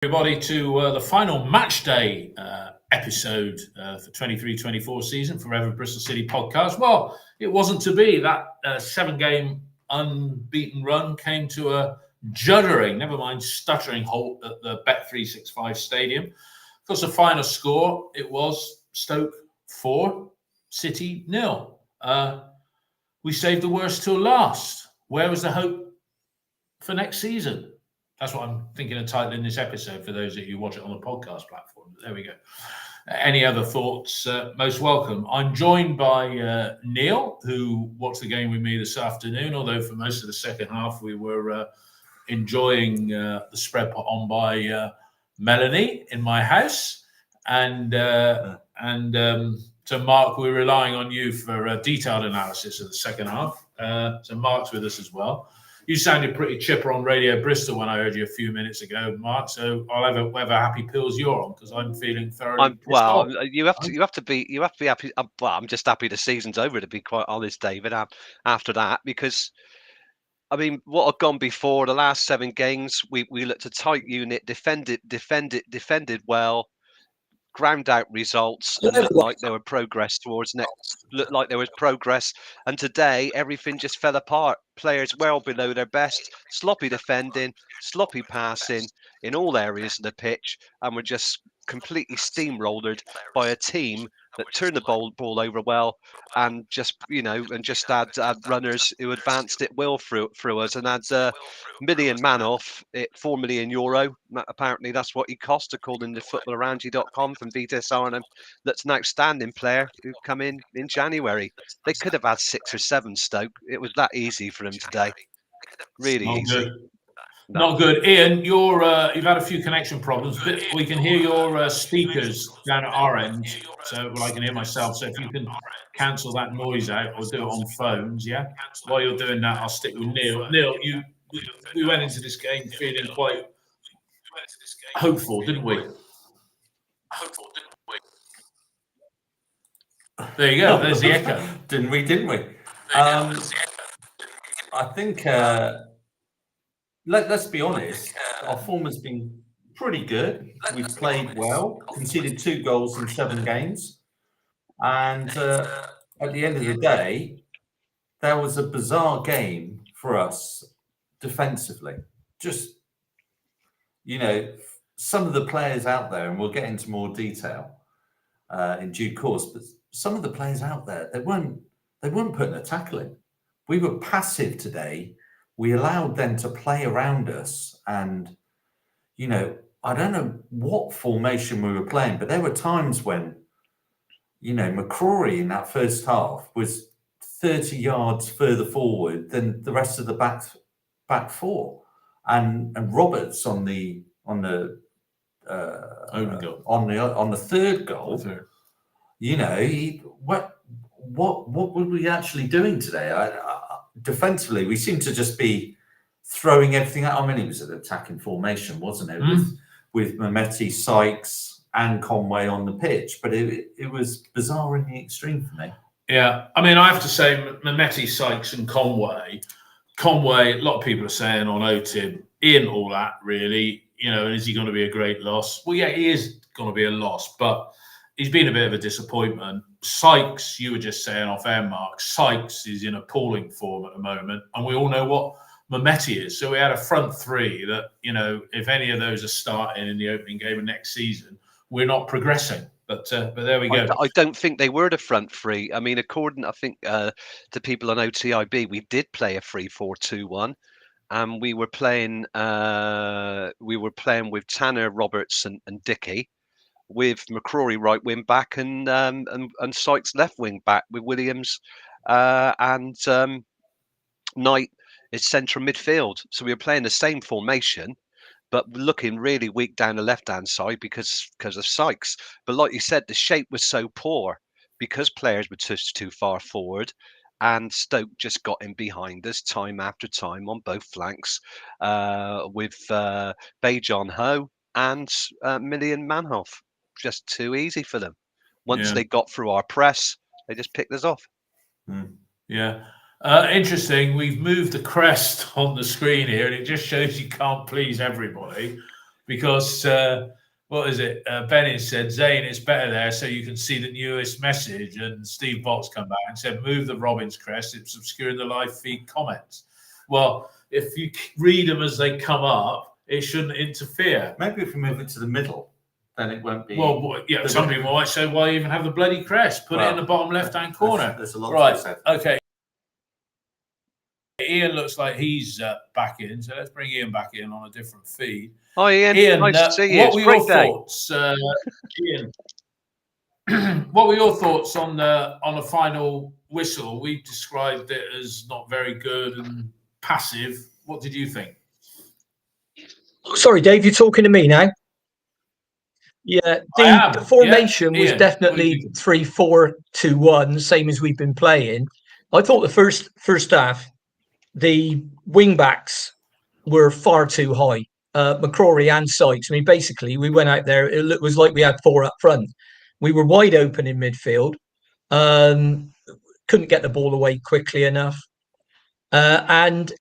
Everybody to the final Matchday episode for 23-24 season for Forever Bristol City podcast. Well, it wasn't to be. That 7-game unbeaten run came to a juddering, never mind stuttering halt at the Bet365 Stadium. Of course, the final score, it was Stoke 4, City 0. We saved the worst till last. Where was the hope for next season? That's what I'm thinking of titling this episode for those of you who watch it on the podcast platform. There we go. Any other thoughts? Most welcome. I'm joined by Neil, who watched the game with me this afternoon, although for most of the second half we were enjoying the spread put on by Melanie in my house. And so Mark, we're relying on you for a detailed analysis of the second half. So Mark's with us as well. You sounded pretty chipper on Radio Bristol when I heard you a few minutes ago, Mark. So I'll have whatever happy pills you're on because I'm feeling thoroughly. You have to be happy. Well, I'm just happy the season's over, to be quite honest, David. After that, because I mean, what had gone before the last 7 games, we looked a tight unit, defended well, ground out results, and looked like there were progress towards next. Looked like there was progress, and today everything just fell apart. Players well below their best, sloppy defending, sloppy passing in all areas of the pitch, and were just completely steamrolled by a team that turned the ball over well, and just had runners who advanced it well through us, and had million man off at €4 million. Apparently, that's what he cost, according to footballaroundyou.com from Vitas Arnhem. That's an outstanding player who come in January. They could have had 6 or 7 Stoke. It was that easy for them today. Really easy. Good. Not good. Ian, you've had a few connection problems, but we can hear your speakers down at our end, so I can hear myself. So if you can cancel that noise out or do it on phones, yeah? While you're doing that, I'll stick with Neil. Neil, we went into this game feeling quite hopeful, didn't we? There you go. There's the echo. Didn't we? I think, let's be honest, our form has been pretty good. We've played well, conceded 2 goals in 7 games. And at the end of the day, there was a bizarre game for us defensively. Just, some of the players out there, and we'll get into more detail in due course, but some of the players out there, they weren't putting a tackle in. We were passive today. We allowed them to play around us, and I don't know what formation we were playing, but there were times when McCrory in that first half was 30 yards further forward than the rest of the back four, and Roberts on the third goal. What were we actually doing today? Defensively, we seemed to just be throwing everything out. I mean, it was an attacking formation, wasn't it? With Mehmeti, Sykes, and Conway on the pitch, but it was bizarre in the extreme for me. Yeah, I mean, I have to say, Mehmeti, Sykes, and Conway. A lot of people are saying on OTIB, Ian, all that really. Is he going to be a great loss? Well, yeah, he is going to be a loss, but he's been a bit of a disappointment. Sykes, you were just saying off air, Mark, Sykes is in appalling form at the moment, and we all know what Mehmeti is. So we had a front three that, if any of those are starting in the opening game of next season, we're not progressing. But there we go. I don't think they were the front three. I mean, according, I think, to people on OTIB, we did play a 3-4-2-1. And we were playing with Tanner, Roberts, and Dickey, with McCrory right wing back and Sykes left wing back, with Williams and Knight is central midfield. So we were playing the same formation, but looking really weak down the left hand side because of Sykes. But like you said, the shape was so poor because players were too far forward. And Stoke just got in behind us time after time on both flanks, with Bajon Ho and Million Manhoff. Just too easy for them. Once they got through our press, they just picked us off. Yeah. Interesting. We've moved the crest on the screen here, and it just shows you can't please everybody. because what is it? Bennett said, Zane, it's better there so you can see the newest message. And Steve Box come back and said, move the Robbins crest. It's obscuring the live feed comments. Well, if you read them as they come up, it shouldn't interfere. Maybe if we move it to the middle, then it won't be. Well, yeah, some people might say, why even have the bloody crest? Put it in the bottom left-hand corner. There's a lot right, to be said. Okay. Ian looks like he's back in, so let's bring Ian back in on a different feed. Hi, Ian. Ian, nice to see you. What were your thoughts, Ian? What were your thoughts on the final whistle? We described it as not very good and passive. What did you think? Oh, sorry, Dave, you're talking to me now. Yeah, the formation was definitely 3-4-2-1, same as we've been playing. I thought the first half, the wing backs were far too high. McCrory and Sykes. I mean, basically, we went out there. It was like we had 4 up front. We were wide open in midfield. Couldn't get the ball away quickly enough, and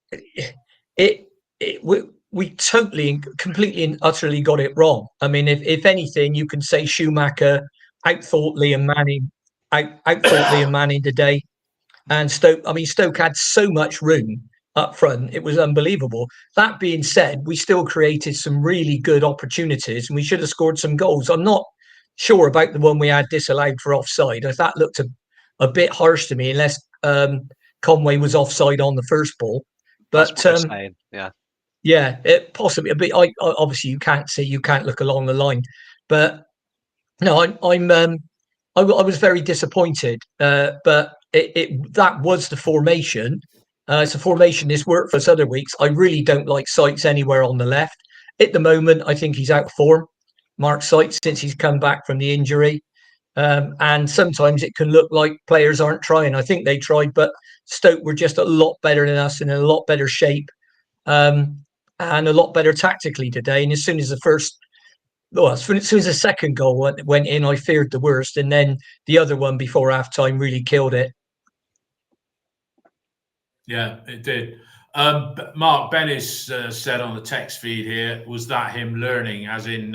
we totally, completely, and utterly got it wrong. I mean, if anything, you can say Schumacher outthought Liam Manning, outthought Liam Manning today. And Stoke had so much room up front. It was unbelievable. That being said, we still created some really good opportunities and we should have scored some goals. I'm not sure about the one we had disallowed for offside. That looked a bit harsh to me, unless Conway was offside on the first ball. But that's what I'm saying. Yeah, it possibly. But obviously you can't look along the line. But no, I was very disappointed. But that was the formation. It's a formation that's worked for us other weeks. I really don't like Sykes anywhere on the left. At the moment, I think he's out of form, Mark Sykes, since he's come back from the injury. And sometimes it can look like players aren't trying. I think they tried, but Stoke were just a lot better than us and in a lot better shape. And a lot better tactically today. And as soon as the second goal went in, I feared the worst. And then the other one before half-time really killed it. Yeah, it did. Mark Bennis said on the text feed here, was that him learning, as in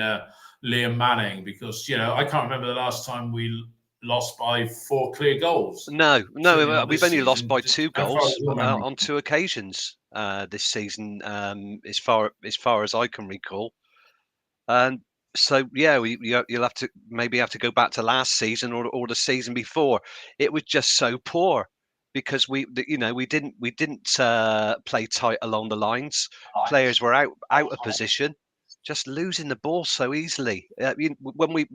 Liam Manning? Because, I can't remember the last time we lost by 4 clear goals. No, we've only lost by 2 goals on 2 occasions this season, as far as I can recall. And so, yeah, you'll have to go back to last season or the season before. It was just so poor because we didn't play tight along the lines. Players were out of position, just losing the ball so easily. When we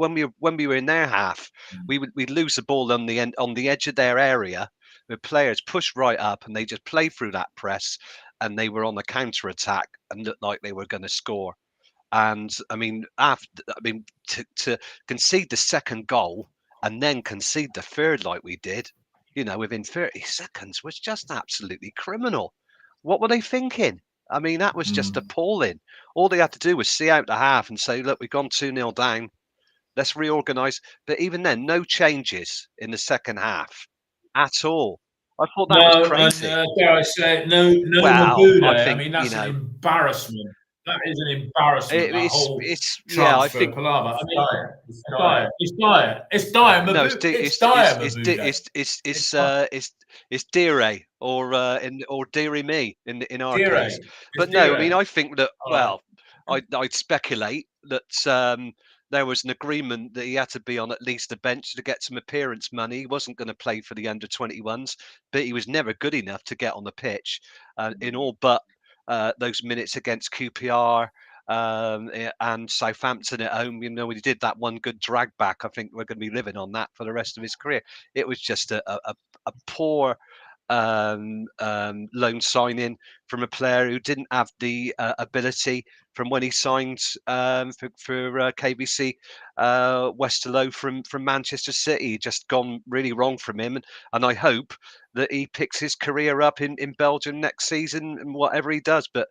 were in their half, we'd lose the ball on the edge of their area. The players pushed right up and they just played through that press, and they were on the counter attack and looked like they were going to score. And to concede the second goal and then concede the third like we did, within 30 seconds was just absolutely criminal. What were they thinking? I mean, that was just appalling. All they had to do was see out the half and say, look, we've gone 2-0 down. Let's reorganise. But even then, no changes in the second half at all. I thought that was crazy. Dare I say, no Mabuda. I think, that's an embarrassment. That is an embarrassment. It's I think Palava. It's dire. It's dire. No, it's Dire or Deary me in our case. But no, I mean, I think that. Well, I'd speculate that there was an agreement that he had to be on at least the bench to get some appearance money. He wasn't going to play for the under-21s, but he was never good enough to get on the pitch in all but those minutes against QPR and Southampton at home. We did that one good drag back. I think we're going to be living on that for the rest of his career. It was just a poor loan signing from a player who didn't have the ability from when he signed for KBC Westerlo from Manchester City. Just gone really wrong from him, and I hope that he picks his career up in Belgium next season and whatever he does. But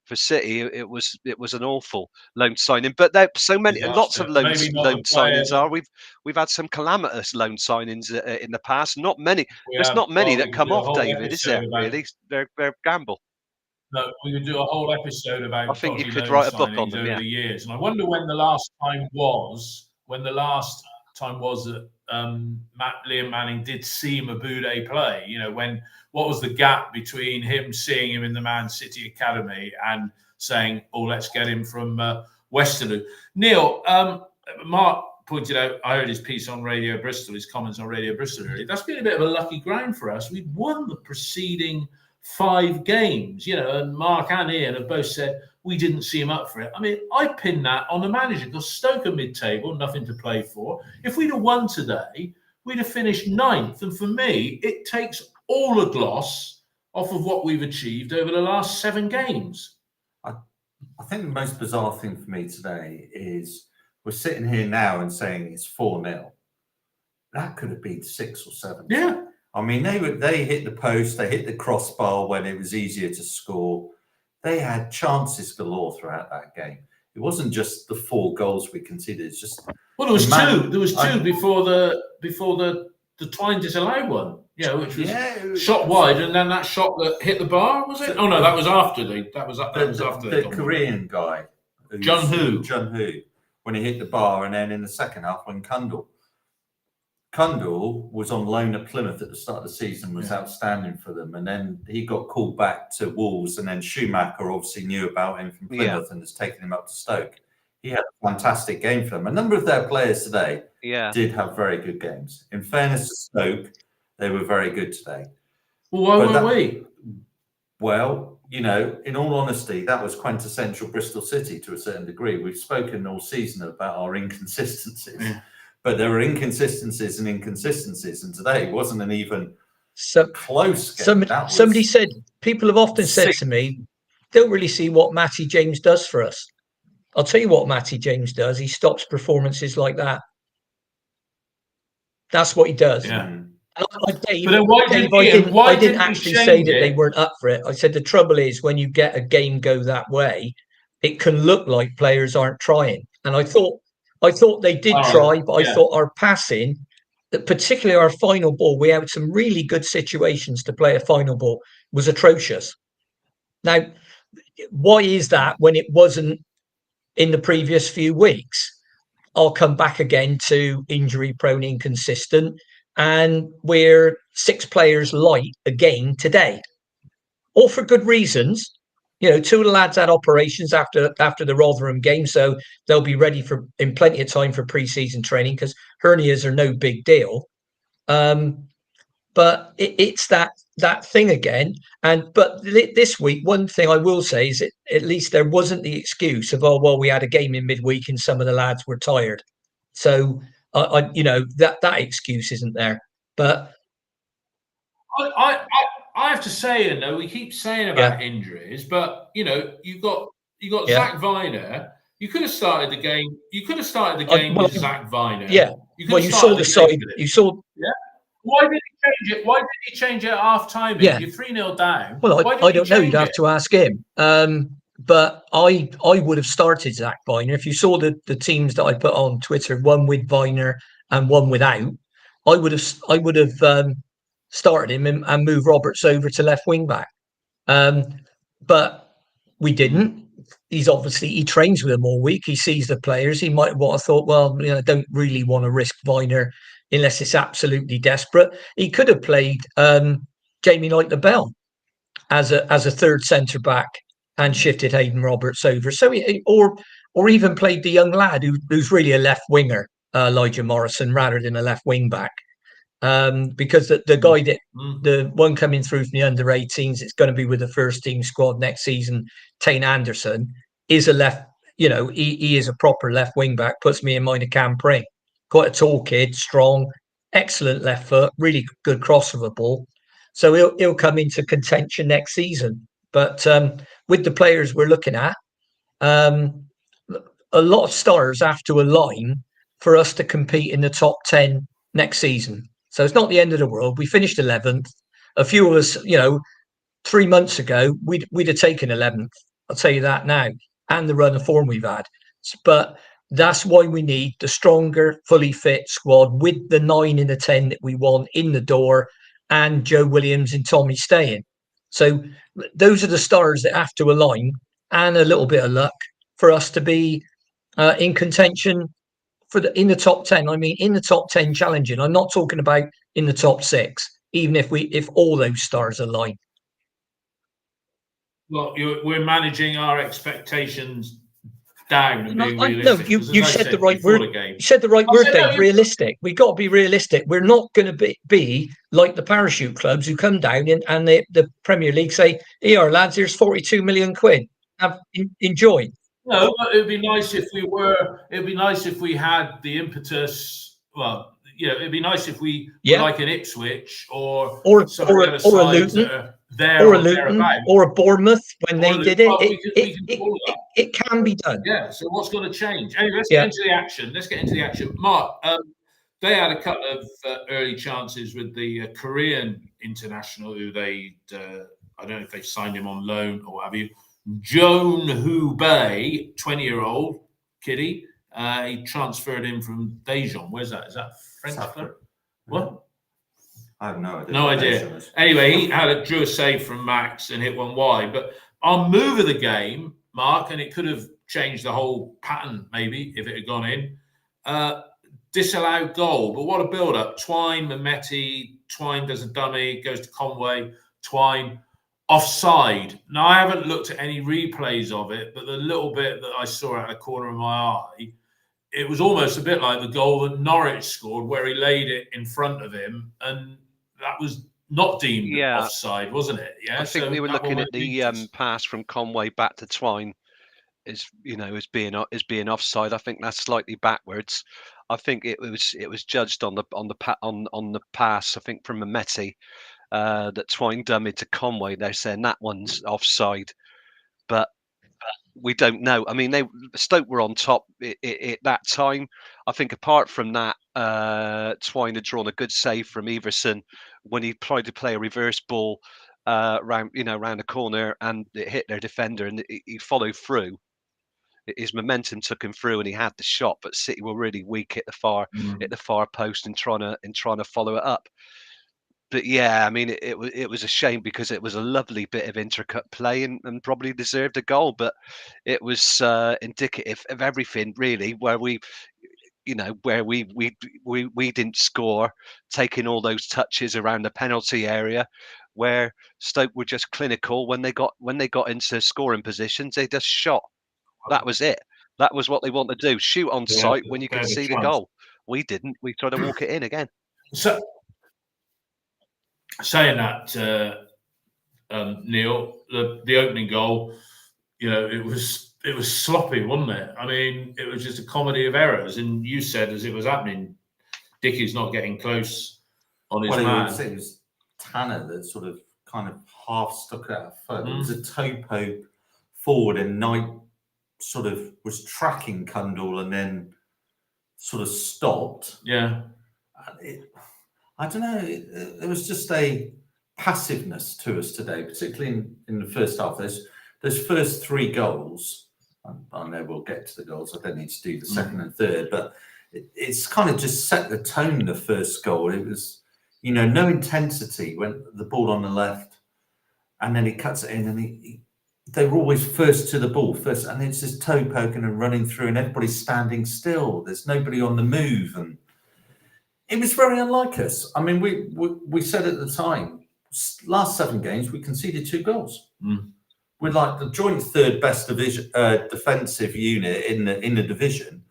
for City, it was an awful loan signing. But there so many, lots of loan signings are. We've had some calamitous loan signings in the past. Not many. There's not many that come off, David, is there? Really, they're gamble. No, we could do a whole episode about I think you dodgy could loan write a book on signings them, over yeah. the years, and I wonder when the last time was that Liam Manning did see Mabude play. You know, what was the gap between him seeing him in the Man City Academy and saying, "Oh, let's get him from Westerlo." Neil, Mark pointed out, I heard his piece on Radio Bristol, his comments on Radio Bristol earlier. That's been a bit of a lucky ground for us. We'd won the preceding 5 games, you know, and Mark and Ian have both said we didn't see him up for it. I mean, I pin that on the manager because Stoke are mid-table, nothing to play for. If we'd have won today, we'd have finished 9th. And for me, it takes all the gloss off of what we've achieved over the last 7 games. I think the most bizarre thing for me today is we're sitting here now and saying it's 4-0. That could have been 6 or 7. Yeah. I mean, they hit the post, they hit the crossbar when it was easier to score. They had chances galore throughout that game. It wasn't just the 4 goals we conceded. It's just there was two. There was two before the Twine disallowed one. You know, which was shot wide, and then that shot that hit the bar, was it? Oh no, that was after the Korean guy, Jun Hoo, when he hit the bar, and then in the second half when Kundal was on loan at Plymouth at the start of the season, was outstanding for them, and then he got called back to Wolves, and then Schumacher obviously knew about him from Plymouth and has taken him up to Stoke. He had a fantastic game for them. A number of their players today did have very good games. In fairness to Stoke, they were very good today. Well, why weren't we? Well, you know, in all honesty, that was quintessential Bristol City to a certain degree. We've spoken all season about our inconsistencies. Yeah. But there were inconsistencies, and today wasn't an even close game. Somebody said, people have often said to me, don't really see what Matty James does for us. I'll tell you what Matty James does. He stops performances like that. That's what he does. Yeah. Dave, I didn't actually say that they weren't up for it. I said the trouble is when you get a game go that way, it can look like players aren't trying. And I thought they did try, but I thought our passing, particularly our final ball, we had some really good situations to play a final ball, was atrocious. Now, why is that when it wasn't in the previous few weeks? I'll come back again to injury-prone, inconsistent, and we're 6 players light again today. All for good reasons. You know, 2 of the lads had operations after the Rotherham game, so they'll be ready in plenty of time for pre-season training because hernias are no big deal. But it's that thing again. But this week, one thing I will say is at least there wasn't the excuse of we had a game in midweek and some of the lads were tired. So that excuse isn't there. But I have to say, we keep saying about injuries, but you got Zach Viner. You could have started the game. With Zach Viner. Yeah. You saw the side. You saw. Yeah. Why did he change it? Why did he change it at half time? Yeah. You're 3-0 down. Well, I don't know. You'd have to ask him. But I would have started Zach Viner. If you saw the teams that I put on Twitter, one with Viner and one without, I would have started him and moved Roberts over to left wing back. But we didn't. He trains with them all week. He sees the players. He might have thought, I don't really want to risk Viner unless it's absolutely desperate. He could have played Jamie Knight-LaBelle as a third centre back and shifted Hayden Roberts over. So or even played the young lad who's really a left winger, Elijah Morrison, rather than a left wing back. Because the guy the one coming through from the under 18s, it's going to be with the first team squad next season, Tane Anderson, is a left, he is a proper left wing back, puts me in mind of Cam Pring. Quite a tall kid, strong, excellent left foot, really good crossover ball. So he'll come into contention next season. But with the players we're looking at, a lot of stars have to align for us to compete in the top 10 next season. So it's not the end of the world. We finished 11th. A few of us, 3 months ago, we'd have taken 11th. I'll tell you that now. And the run of form we've had. But that's why we need the stronger, fully fit squad with the 9 in the 10 that we want in the door and Joe Williams and Tommy staying. So those are the stars that have to align, and a little bit of luck for us to be in contention in the top 10. I mean, in the top 10 challenging. I'm not talking about in the top 6, even if all those stars align. Well, we're managing our expectations down and being No, realistic. you said the right word. You said the right word, Dave. Realistic. We've got to be realistic. We're not going to be like the parachute clubs who come down and the Premier League say, "Here, lads, here's 42 million quid. Enjoy." No, but it'd be nice if we were. It'd be nice if we had the impetus. Well, it'd be nice if we were like an Ipswich or a Luton. Or a Luton, or a Bournemouth when they did it. It can be done. Yeah. So what's going to change? Anyway, let's get into the action. Mark, they had a couple of early chances with the Korean international who I don't know if they signed him on loan or what have you. Joan Hu Bei, 20-year-old kiddie. He transferred in from Daejeon. Where's that? Is that French club? What? I have no idea. No idea. Anyway, he drew a save from Max and hit one wide. But our move of the game, Mark, and it could have changed the whole pattern maybe if it had gone in. Disallowed goal, but what a build-up. Twine, Mehmeti, Twine does a dummy, goes to Conway, Twine, offside. Now, I haven't looked at any replays of it, but the little bit that I saw out of the corner of my eye, it was almost a bit like the goal that Norwich scored where he laid it in front of him, and that was not deemed offside, wasn't it? Yeah, I think we were looking at the pass from Conway back to Twine as being offside. I think that's slightly backwards. I think it was judged on the pass. I think from Mehmeti that Twine dummied to Conway. They're saying that one's offside, but we don't know. I mean, Stoke were on top at that time. I think apart from that, Twine had drawn a good save from Everson when he tried to play a reverse ball around the corner, and it hit their defender, and he followed through. His momentum took him through, and he had the shot. But City were really weak at the far post and trying to follow it up. But yeah, I mean, it was a shame because it was a lovely bit of intricate play and probably deserved a goal. But it was indicative of everything really, where we didn't score, taking all those touches around the penalty area, where Stoke were just clinical when they got into scoring positions. They just shot. That was it. That was what they wanted to do. Shoot on sight when you could see the goal. We didn't. We tried to walk it in again. So, saying that, Neil, the opening goal, it was sloppy, wasn't it? I mean, it was just a comedy of errors. And you said as it was happening, Dickie's not getting close on his man. It was Tanner that sort of kind of half stuck out foot. It was a toe poke forward, and Knight sort of was tracking Cundall and then sort of stopped. Yeah. I don't know. There was just a passiveness to us today, particularly in the first half. Those first 3 goals. I know we'll get to the goals. I don't need to do the second and third, but it's kind of just set the tone. The first goal, it was, no intensity when the ball on the left, and then he cuts it in, and they were always first to the ball, and it's just toe poking and running through, and everybody's standing still. There's nobody on the move, and it was very unlike us. I mean, we said at the time, last 7 games we conceded 2 goals. We're like the joint 3rd best division defensive unit in the division.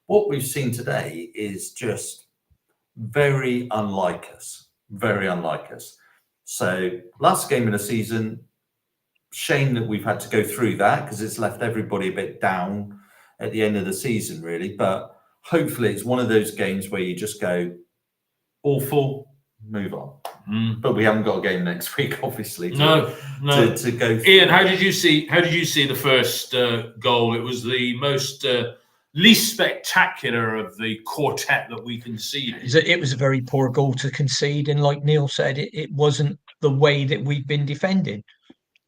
What we've seen today is just very unlike us. Very unlike us. So last game of the season. Shame that we've had to go through that because it's left everybody a bit down at the end of the season, really. But hopefully it's one of those games where you just go, awful, move on. But we haven't got a game next week, obviously. No. To go through. Ian, how did you see the first goal? It was the most least spectacular of the quartet that we conceded. It was a very poor goal to concede, and like Neil said, it wasn't the way that we've been defending.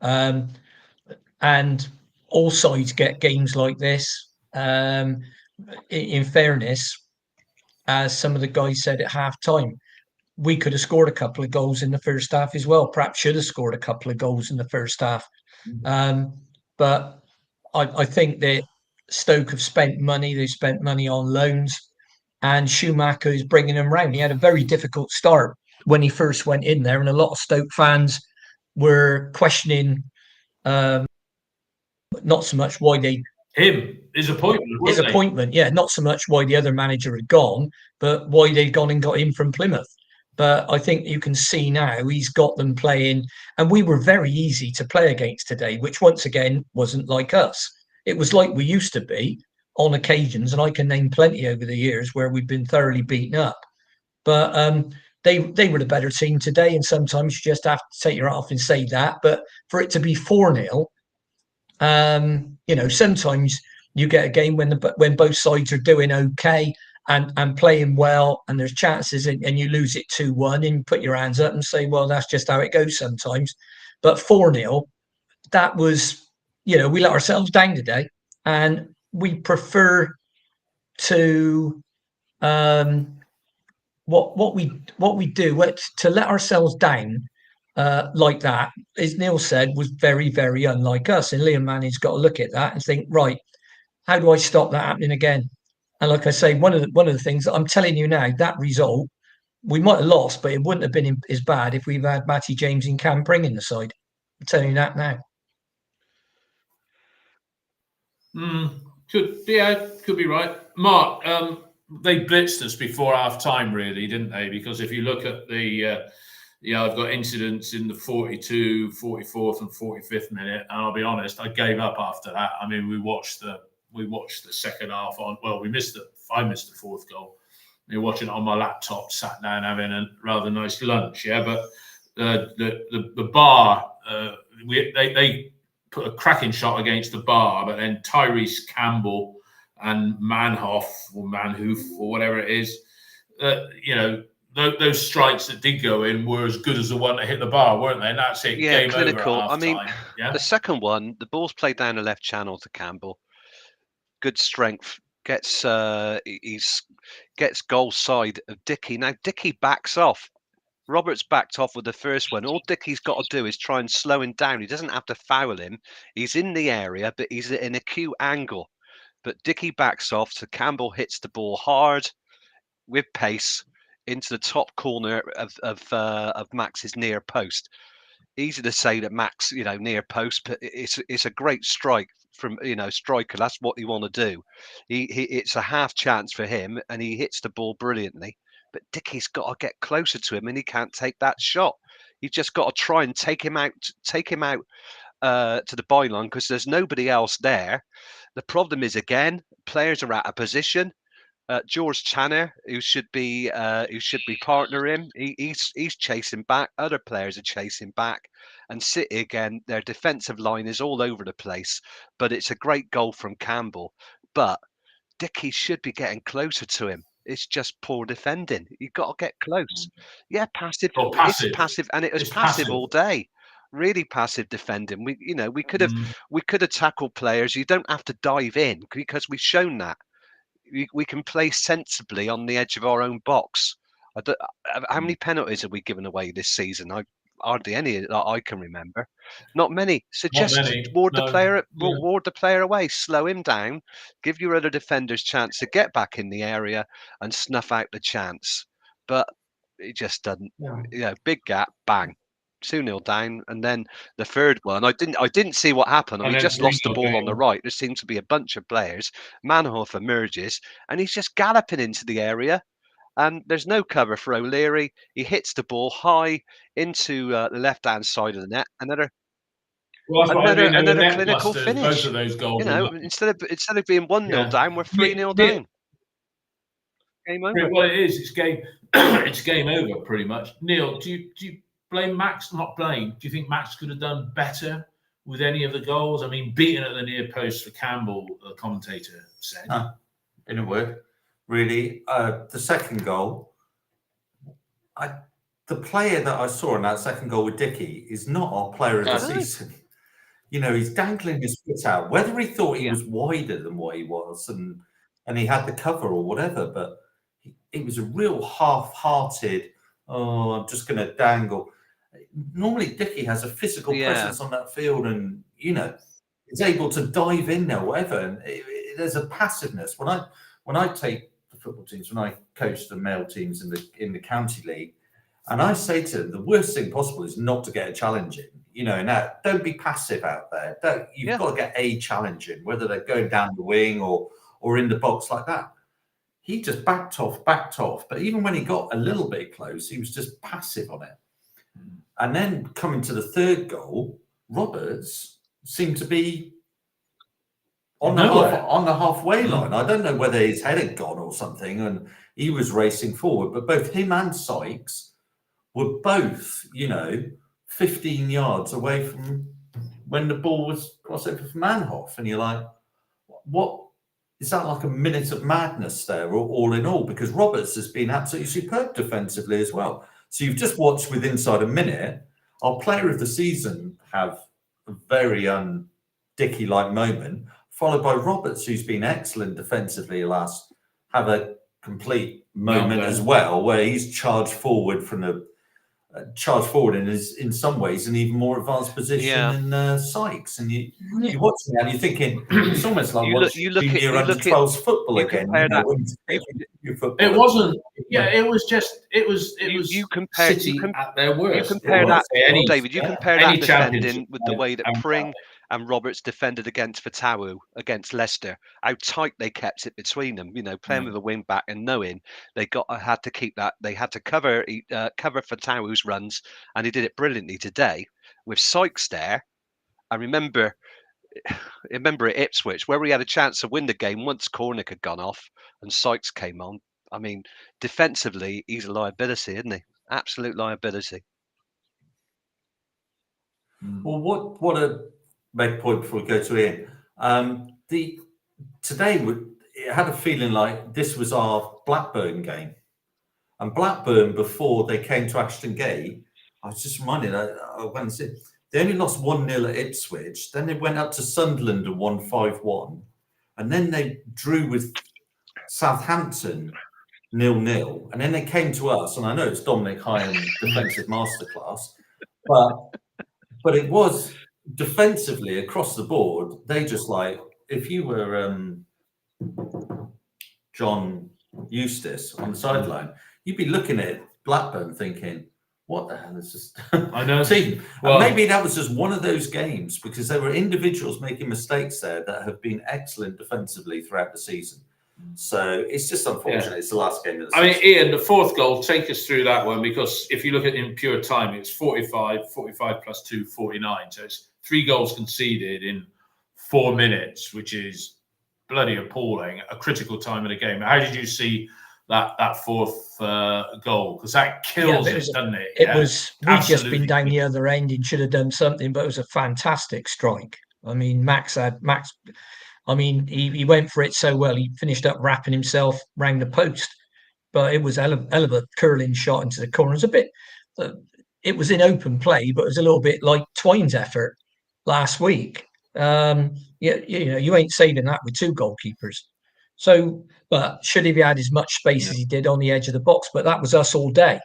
And all sides get games like this. In fairness, as some of the guys said at half time, we could have scored a couple of goals in the first half as well. Perhaps should have scored a couple of goals in the first half. But I think that Stoke have spent money. They've spent money on loans, and Schumacher is bringing them round. He had a very difficult start when he first went in there, and a lot of Stoke fans were questioning not so much why they his appointment, yeah, not so much why the other manager had gone, but why they'd gone and got him from Plymouth. But I think you can see now he's got them playing, and we were very easy to play against today, which once again wasn't like us. It was like we used to be on occasions, and I can name plenty over the years where we've been thoroughly beaten up. But they were the better team today, and sometimes you just have to take your hat off and say that. But for it to be 4-0, sometimes you get a game when both sides are doing okay and playing well, and there's chances, and you lose it 2-1, and put your hands up and say, well, that's just how it goes sometimes. But 4-0, that was, we let ourselves down today, and we prefer to what we do to let ourselves down like that, as Neil said, was very, very unlike us. And Liam Manning's got to look at that and think, right, how do I stop that happening again? And like I say, one of the things that I'm telling you now, that result, we might have lost, but it wouldn't have been as bad if we've had Matty James and Cam Pring in the side. I'm telling you that now. Could be right. Mark, they blitzed us before half time, really, didn't they? Because if you look at the, I've got incidents in the 42, 44th, and 45th minute, and I'll be honest, I gave up after that. I mean, we watched the second half on. Well, I missed the fourth goal. You're watching it on my laptop, sat down having a rather nice lunch. Yeah, but the bar, they put a cracking shot against the bar, but then Tyrese Campbell and Manhoof or whatever it is, those strikes that did go in were as good as the one that hit the bar, weren't they? And that's it. Yeah, game clinical. Over at half I mean, time. Yeah? The second one, the ball's played down the left channel to Campbell. Good strength. Gets goal side of Dickie. Now Dickie backs off. Roberts backed off with the first one. All Dickie's got to do is try and slow him down. He doesn't have to foul him. He's in the area, but he's in an acute angle. But Dickie backs off, so Campbell hits the ball hard with pace into the top corner of Max's near post. Easy to say that Max, near post, but it's a great strike from striker. That's what you want to do. It's a half chance for him, and he hits the ball brilliantly. But Dickie's got to get closer to him, and he can't take that shot. He's just got to try and take him out to the byline because there's nobody else there. The problem is, again, players are out of position. George Channer, who should be partner him, he's chasing back. Other players are chasing back, and City again, their defensive line is all over the place. But it's a great goal from Campbell. But Dickie should be getting closer to him. It's just poor defending. You've got to get close. Yeah, passive. Passive. It's passive, and it was passive all day. Really passive defending. We could have tackled players. You don't have to dive in because we've shown that. We can play sensibly on the edge of our own box. How many penalties have we given away this season? Hardly any that I can remember. Not many. So ward the player away, slow him down, give your other defenders chance to get back in the area and snuff out the chance. But it just doesn't. Big gap, bang. 2-0 down, and then the third one, I didn't see what happened. We just lost the ball on the right. There seems to be a bunch of players. Manhoof emerges, and he's just galloping into the area, and there's no cover for O'Leary. He hits the ball high into the left-hand side of the net. Another clinical finish. Both of those goals. Instead of being 1-0 down, we're 3-0 down. Game over. Well, it is. It's game. It's game over, pretty much. Neil, do you blame Max? Not blame. Do you think Max could have done better with any of the goals? I mean, beaten at the near post for Campbell, the commentator said. No, didn't work. Really, the second goal, the player that I saw in that second goal with Dickie is not our player of the season. He's dangling his foot out. Whether he thought he was wider than what he was and he had the cover or whatever, but it was a real half-hearted, oh, I'm just going to dangle. Normally, Dickie has a physical presence on that field, and is able to dive in there, whatever. And there's a passiveness. When I take the football teams, when I coach the male teams in the county league, and I say to them, the worst thing possible is not to get a challenge in. And that, don't be passive out there. You've got to get a challenge in, whether they're going down the wing or in the box like that. He just backed off. But even when he got a little bit close, he was just passive on it. And then coming to the third goal, Roberts seemed to be on the halfway line. I don't know whether his head had gone or something, and he was racing forward. But both him and Sykes were both, 15 yards away from when the ball was crossed over from Manhoff. And you're like, what? Is that like a minute of madness there, all in all? Because Roberts has been absolutely superb defensively as well. So you've just watched with inside a minute, our player of the season have a very Dickie-like moment, followed by Roberts, who's been excellent defensively have a complete moment as well, where he's charged forward in some ways an even more advanced position than Sykes. And you're watching that and you're thinking, it's almost like watching junior under 12s football again. It wasn't. Yeah, it was just. It was City at their worst. You compare that, David. You compare that defending with the way that Pring and Roberts defended against Fatawu, against Leicester. How tight they kept it between them. Playing with a wing back and knowing they had to keep that. They had to cover Fatawu's runs, and he did it brilliantly today with Sykes there. I remember at Ipswich where we had a chance to win the game once Cornick had gone off and Sykes came on. I mean, defensively, he's a liability, isn't he? Absolute liability. Well, what a big point before we go to Ian. Today it had a feeling like this was our Blackburn game, and Blackburn before they came to Ashton Gate, I was just reminded. I went and said they only lost 1-0 at Ipswich, then they went up to Sunderland and won 5-1, and then they drew with Southampton 0-0, and then they came to us, and I know it's Dominic Hyam defensive masterclass, but it was defensively across the board. They just if you were John Eustace on the sideline, you'd be looking at Blackburn thinking, what the hell is this I know. team? Well, and maybe that was just one of those games, because there were individuals making mistakes there that have been excellent defensively throughout the season. So it's just unfortunate. It's the last game of the season. I mean, Ian, the fourth goal, take us through that one, because if you look at it in pure time, it's 45 plus 2, 49. So it's 3 goals conceded in 4 minutes, which is bloody appalling, a critical time of the game. How did you see that fourth goal? Because that kills it, doesn't it? It was, we'd just been down the other end and should have done something, but it was a fantastic strike. I mean, he went for it so well. He finished up wrapping himself round the post, but it was hell of a curling shot into the corner. It was in open play, but it was a little bit like Twine's effort last week. You ain't saving that with 2 goalkeepers. So, but should he have had as much space as he did on the edge of the box? But that was us all day.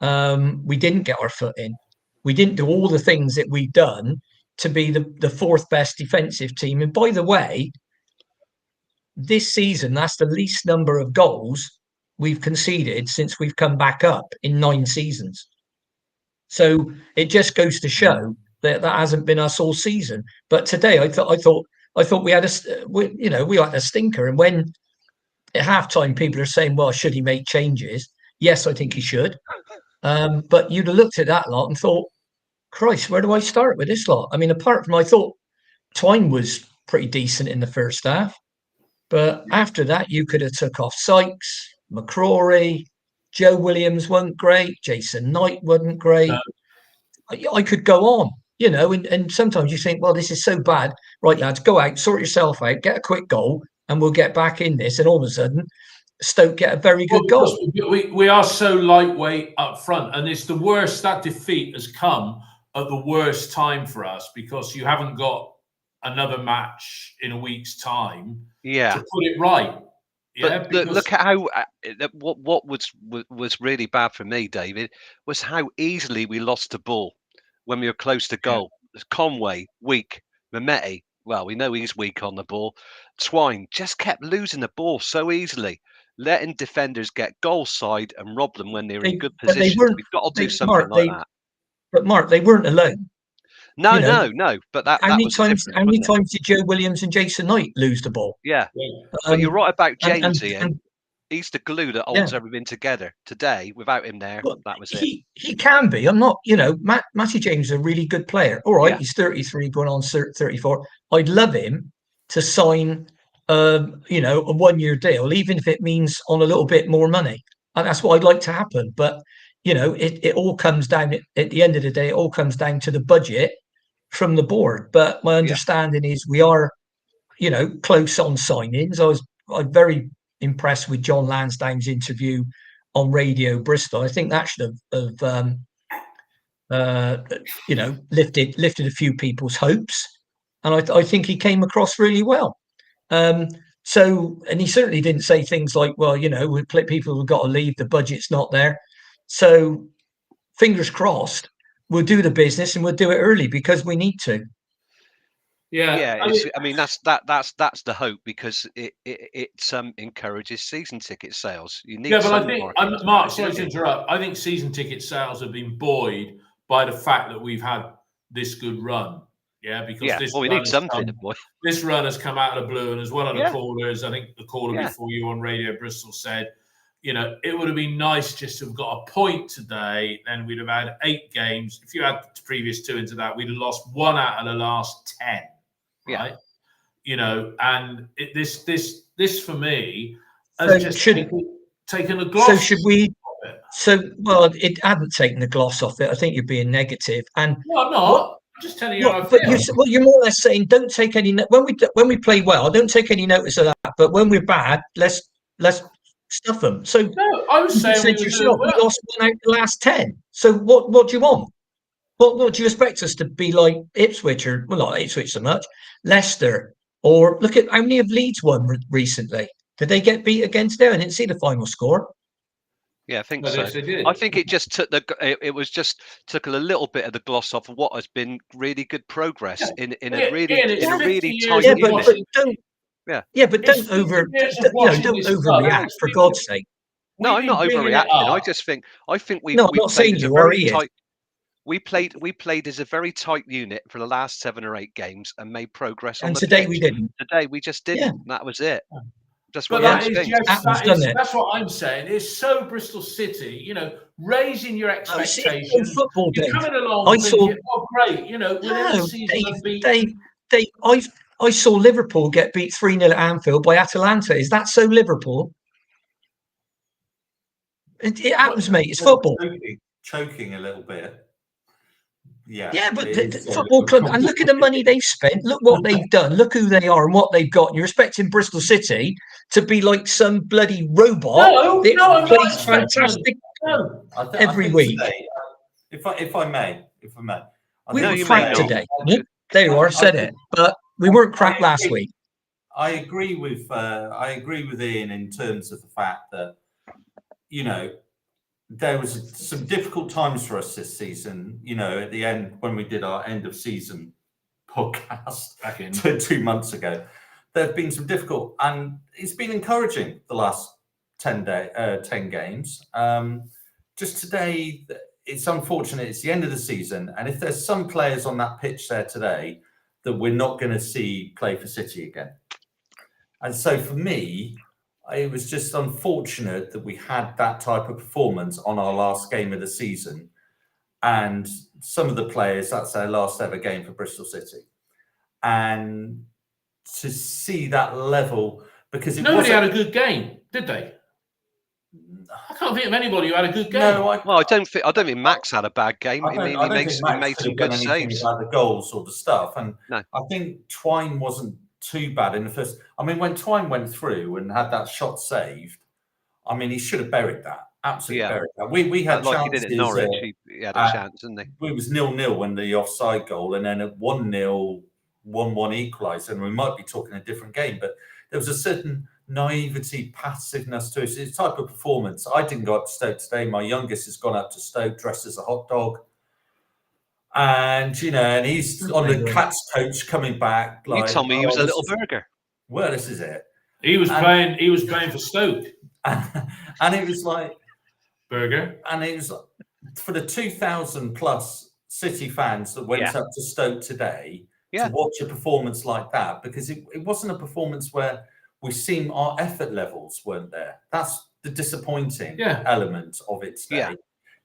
We didn't get our foot in. We didn't do all the things that we've done to be the 4th best defensive team. And by the way, this season, that's the least number of goals we've conceded since we've come back up in 9 seasons. So it just goes to show that hasn't been us all season. But today, I thought we had we had a stinker. And when at halftime people are saying, "Well, should he make changes?" Yes, I think he should. But you'd have looked at that lot and thought, Christ, where do I start with this lot? I mean, apart from I thought Twine was pretty decent in the first half, but after that you could have took off Sykes, McCrory, Joe Williams wasn't great, Jason Knight wasn't great. I could go on, and sometimes you think, well, this is so bad. Right, lads, go out, sort yourself out, get a quick goal, and we'll get back in this. And all of a sudden, Stoke get a very good goal. We are so lightweight up front, and it's the worst. That defeat has come at the worst time for us, because you haven't got another match in a week's time to put it right. Yeah, But look at how what was really bad for me, David, was how easily we lost the ball when we were close to goal. Conway weak, Mehmeti, well, we know he's weak on the ball. Twine just kept losing the ball so easily, letting defenders get goal side and rob them when they were in good But they positions. weren't. We've got to do something Mark, like that. But Mark, they weren't alone. No, you know, no. But that How many was the times? difference, How many wasn't it? times did Joe Williams and Jason Knight lose the ball? Yeah. But you're right about and- James, and- Ian. and- He's the glue that holds Yeah. everything together. Today, without him there, Well, that was it. he can be. I'm not. Matty James is a really good player. All right, Yeah. he's 33, going on 34. I'd love him to sign, a 1-year deal, even if it means on a little bit more money. And that's what I'd like to happen. But it all comes down at the end of the day. It all comes down to the budget from the board. But my understanding is we are, close on signings. I'm very impressed with John Lansdown's interview on Radio Bristol. I think that should have lifted a few people's hopes, and I think he came across really well. And he certainly didn't say things like, "Well, people have got to leave. The budget's not there." So, fingers crossed, we'll do the business and we'll do it early because we need to. Yeah, that's the hope, because it encourages season ticket sales. You need but I think, Mark, sorry to to interrupt. I think season ticket sales have been buoyed by the fact that we've had this good run. Yeah, because we need something, boy. This run has come out of the blue, and as one of the callers, I think the caller before you on Radio Bristol said, it would have been nice just to have got a point today. Then we'd have had 8 games. If you add the previous 2 into that, we'd have lost 1 out of the last 10. Right, and this for me has just taken a gloss. So should we? It hadn't taken the gloss off it. I think you're being negative. And no, I'm not. I'm just telling you how I feel. You're more or less saying don't take any. When we play well, don't take any notice of that. But when we're bad, let's stuff them. So no, I was saying we lost 1 out of the last 10. So what do you want? What do you expect us to be like? Ipswich, or not Ipswich so much, Leicester, or look at how many of Leeds won recently. Did they get beat against there? I didn't see the final score. Yeah, I think so. I think it just took took a little bit of the gloss off of what has been really good progress in a really tight unit. But don't overreact, for God's sake. No, I'm not overreacting. I think we played as a very tight. We played as a very tight unit for the last 7 or 8 games and made progress on the today pitch. we didn't. Today we just didn't. Yeah. That was it. That's what that's what I'm saying. It's so Bristol City, raising your expectations. Football, You're Dave. coming along thinking, great, Dave, I saw Liverpool get beat 3-0 at Anfield by Atalanta. Is that so Liverpool? It happens, mate. It's football. Choking a little bit. Yeah, but the football club, and look at the money they've spent. Look what they've done. Look who they are and what they've got. And you're expecting Bristol City to be like some bloody robot that plays fantastic every week. Today, if I may, we were crap today. There you are, said it. But we weren't crap last week. I agree with Ian in terms of the fact that there was some difficult times for us this season, at the end when we did our end of season podcast back in 2 months ago. There have been some difficult, and it's been encouraging the last 10 games. Just today, it's unfortunate. It's the end of the season, and if there's some players on that pitch there today that we're not going to see play for City again. And so for me, it was just unfortunate that we had that type of performance on our last game of the season. And some of the players, that's their last ever game for Bristol City. And to see that level, because nobody had a good game, did they? I can't think of anybody who had a good game. No, I don't think Max had a bad game. He made some good saves. About the goals or the stuff. And no. I think Twine wasn't too bad in the first. I mean, when Twine went through and had that shot saved, I mean, he should have buried that. Absolutely buried that. We had chances. He did at Norwich. He had a chance, didn't he? It was 0-0 when the offside goal, and then at 1-0, 1-1 equaliser, and we might be talking a different game. But there was a certain naivety, passiveness to it. It's a type of performance. I didn't go up to Stoke today. My youngest has gone up to Stoke dressed as a hot dog. And, and he's on the Cats coach coming back. You told me he was a little burger. Well, this is it. He was playing for Stoke. And it was like... Burger. And it was for the 2,000 plus City fans that went up to Stoke today to watch a performance like that, because it wasn't a performance where we seem our effort levels weren't there. That's the disappointing element of it today.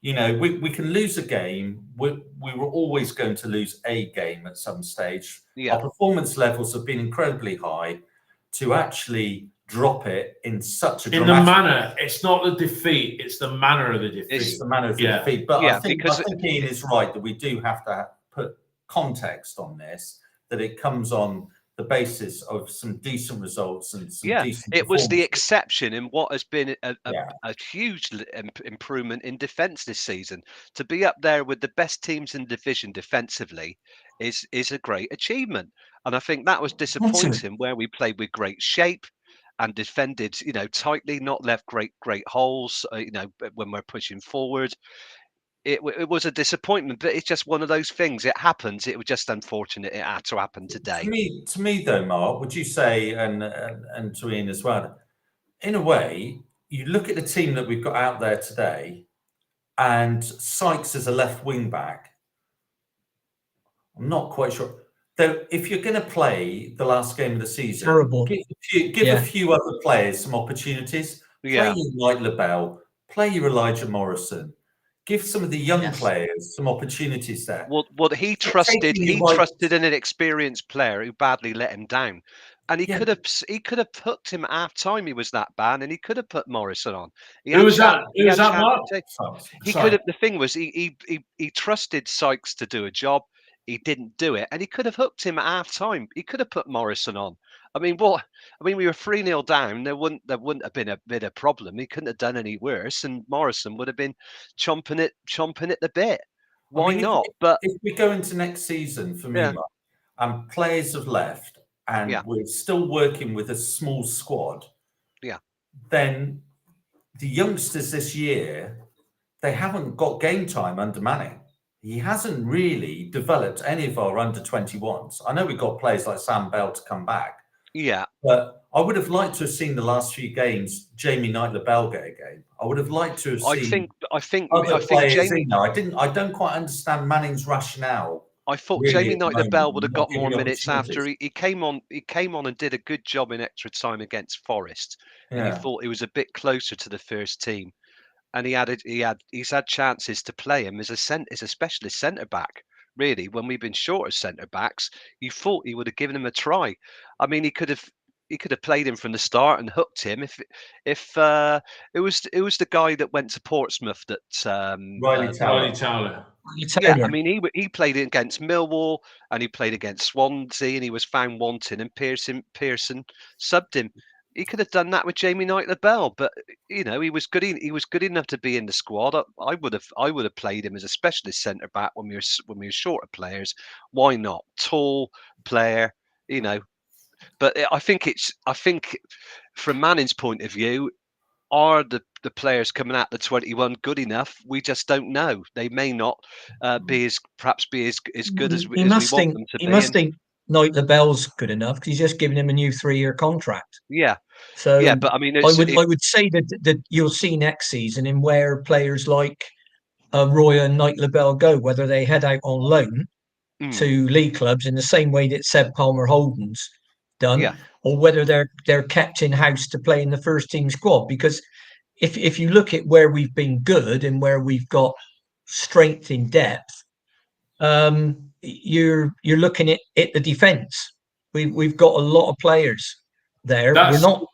We can lose a game. We were always going to lose a game at some stage. Our performance levels have been incredibly high. To actually drop it in such a in the manner, it's not the defeat, it's the manner of the defeat. It's the manner of the defeat. But I think Ian is right that we do have to put context on this, that it comes on the basis of some decent results and some decent it was the exception in what has been a huge improvement in defence this season. To be up there with the best teams in the division defensively is a great achievement. And I think that was disappointing, where we played with great shape and defended, tightly, not left great holes, when we're pushing forward. It was a disappointment, but it's just one of those things. It happens. It was just unfortunate it had to happen today. To me, though, Mark, would you say, and to Ian as well, in a way, you look at the team that we've got out there today, and Sykes as a left wing back, I'm not quite sure. Though, if you're going to play the last game of the season, give a few other players some opportunities. Play your Knight LaBelle, play your Elijah Morrison. Give some of the young players some opportunities there. Well, he trusted in an experienced player who badly let him down, and he could have hooked him at half time. He was that bad, and he could have put Morrison on. Who was that? Mark? He could have. The thing was, he trusted Sykes to do a job. He didn't do it, and he could have hooked him at half time. He could have put Morrison on. We were 3-0 down. There wouldn't have been a bit of problem. He couldn't have done any worse, and Morrison would have been chomping at the bit. Why not? But if we go into next season, for me, and players have left, and we're still working with a small squad, then the youngsters this year, they haven't got game time under Manning. He hasn't really developed any of our under 21s. I know we've got players like Sam Bell to come back. Yeah. But I would have liked to have seen the last few games, Jamie Knight LaBelle get a game. I would have liked to have seen I think Jamie. I don't quite understand Manning's rationale. I thought really Jamie Knight LaBelle would have got more minutes after he came on. He came on and did a good job in extra time against Forest. And he thought he was a bit closer to the first team. And he's had chances to play him as a specialist centre back. Really, when we've been short of centre backs, you thought he would have given him a try. He could have played him from the start and hooked him. If it was the guy that went to Portsmouth that Riley Towler. Yeah, he played against Millwall and he played against Swansea and he was found wanting, and Pearson subbed him. He could have done that with Jamie Knight LaBelle, but he was good. He was good enough to be in the squad. I would have played him as a specialist centre back when we were short of players. Why not? Tall player, But I think from Manning's point of view, are the players coming out the 21 good enough? We just don't know. They may not be as good as we want them to be. He must think Knight LaBelle's good enough because he's just giving him a new 3-year contract. Yeah. So but I would say that you'll see next season in where players like Roy and Knight LaBelle go, whether they head out on loan to league clubs in the same way that Seb Palmer Holden's done, or whether they're kept in house to play in the first team squad. Because if you look at where we've been good and where we've got strength in depth, you're looking at the defence. We've got a lot of players there. We're not,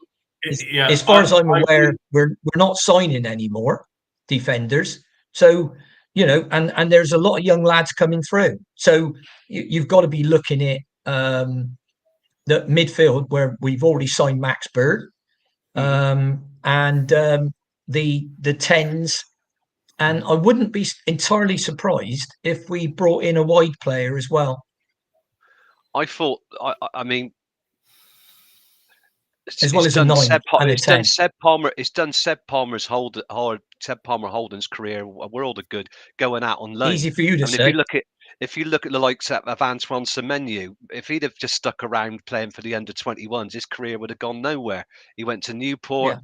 as far as I'm aware, we're not signing any more defenders. So and there's a lot of young lads coming through. So you've got to be looking at the midfield where we've already signed Max Bird, and the tens. And I wouldn't be entirely surprised if we brought in a wide player as well. I thought, as well as a 9 and a 10. It's done Seb Palmer's Seb Palmer Holden's career. We're all the good going out on loan. Easy for you to I mean, say. if you look at the likes of Antoine Semenyo, if he'd have just stuck around playing for the under-21s, his career would have gone nowhere. He went to Newport.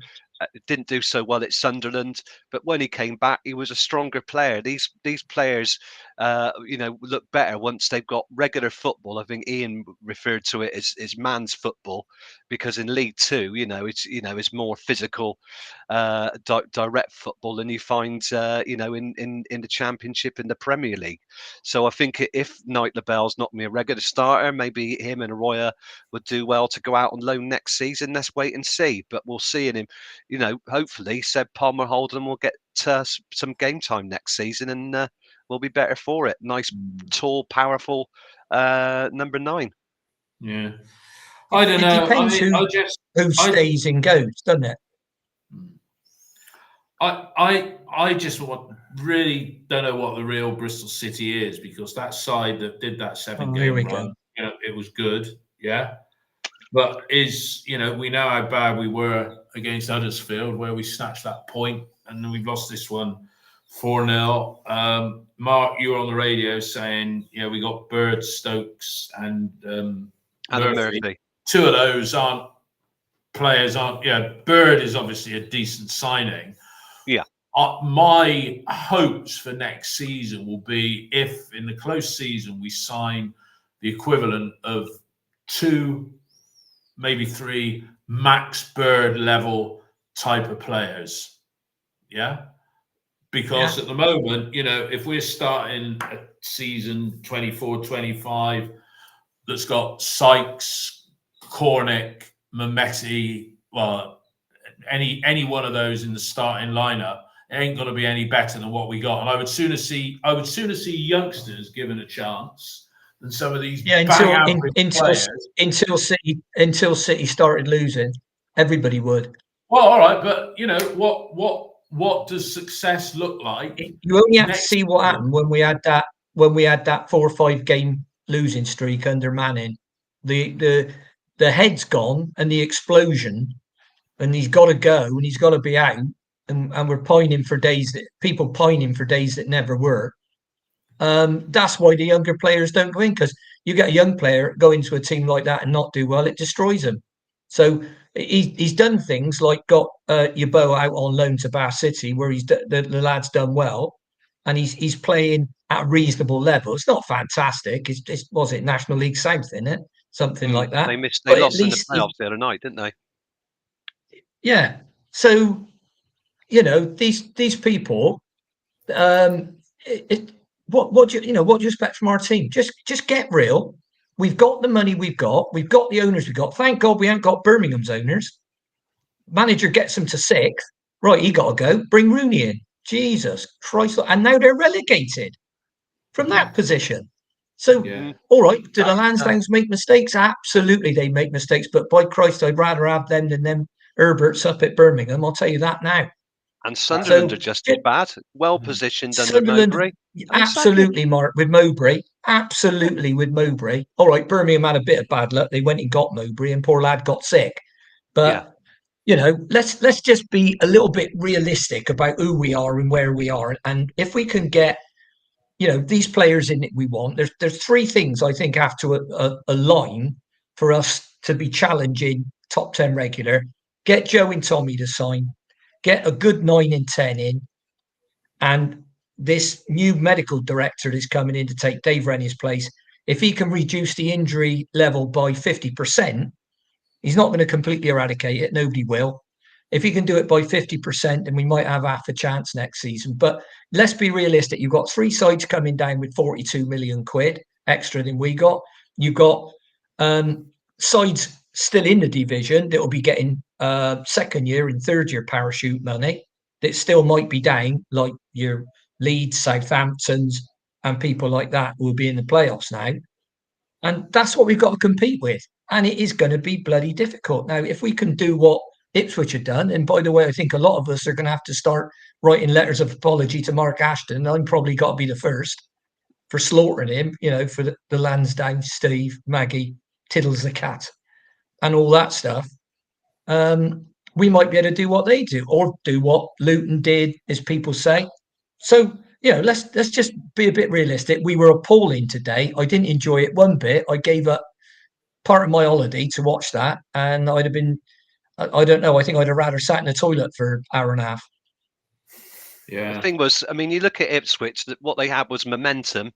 Didn't do so well at Sunderland, but when he came back, he was a stronger player. These players, look better once they've got regular football. I think Ian referred to it as man's football, because in League Two, it's more physical, direct football than you find, in the Championship in the Premier League. So I think if Knight Labelle's not me a regular starter, maybe him and Arroyo would do well to go out on loan next season. Let's wait and see. But we'll see in him. Hopefully Seb Palmer Holden will get some game time next season, and we'll be better for it. Nice, tall, powerful number 9. Yeah, I don't know. It depends who stays and goes, doesn't it? I just really don't know what the real Bristol City is, because that side that did that 7-game run, it was good, yeah. But we know how bad we were against Huddersfield, where we snatched that point, and then we've lost this one 4-0. Mark, you were on the radio saying, we got Bird, Stokes, and Murphy. 2 of those players. Bird is obviously a decent signing. Yeah. My hopes for next season will be if in the close season we sign the equivalent of 2, maybe 3 Max Bird level type of players. Yeah. Because at the moment, if we're starting a season 24-25 that's got Sykes, Cornick, Mehmeti, any one of those in the starting lineup, it ain't going to be any better than what we got. And I would sooner see youngsters given a chance than some of these until City started losing. Everybody would. Well, all right, but what does success look like? You only have to see what happened when we had that 4 or 5 game losing streak under Manning. The head's gone and the explosion, and he's got to go and he's got to be out, and we're pining for days that never were. That's why the younger players don't go in, because you get a young player go into a team like that and not do well, it destroys them. So he's done things like got Yeboah out on loan to Bath City, where the lad's done well, and he's playing at a reasonable level. It's not fantastic. It's was it National League South, isn't it? Something like that. They lost in the playoffs the other night, didn't they? Yeah. So these people. What do you expect from our team? Just get real. We've got the money we've got the owners we've got. Thank God we haven't got Birmingham's owners. Manager gets them to 6th. Right, he got to go. Bring Rooney in. Jesus Christ. And now they're relegated from that position. So, all right, do the Lansdowns make mistakes? Absolutely, they make mistakes. But by Christ, I'd rather have them than them Herberts up at Birmingham. I'll tell you that now. And Sunderland are just as bad. Well positioned under Mowbray. Absolutely, Mark, with Mowbray. Absolutely, with Mowbray. All right, Birmingham had a bit of bad luck. They went and got Mowbray, and poor lad got sick. But let's just be a little bit realistic about who we are and where we are. And if we can get, these players in it we want, there's 3 things I think have to align for us to be challenging top 10 regular. Get Joe and Tommy to sign. Get a good 9 and 10 in, and this new medical director that's coming in to take Dave Rennie's place, if he can reduce the injury level by 50%, he's not going to completely eradicate it. Nobody will. If he can do it by 50%, then we might have half a chance next season. But let's be realistic. You've got 3 sides coming down with 42 million quid extra than we got. You've got sides still in the division that will be getting 2nd year and 3rd year parachute money that still might be down, like your Leeds, Southamptons, and people like that will be in the playoffs now. And that's what we've got to compete with. And it is going to be bloody difficult. Now, if we can do what Ipswich have done, and by the way, I think a lot of us are going to have to start writing letters of apology to Mark Ashton. I'm probably got to be the first for slaughtering him, for the Lansdowne, Steve, Maggie, Tiddles the cat, and all that stuff. we might be able to do what they do, or do what Luton did, as people say. So, let's just be a bit realistic. We were appalling today. I didn't enjoy it one bit. I gave up part of my holiday to watch that, and I'd have been, I don't know, I think I'd have rather sat in the toilet for an hour and a half. Yeah. The thing was, I mean, you look at Ipswich, that what they had was momentum,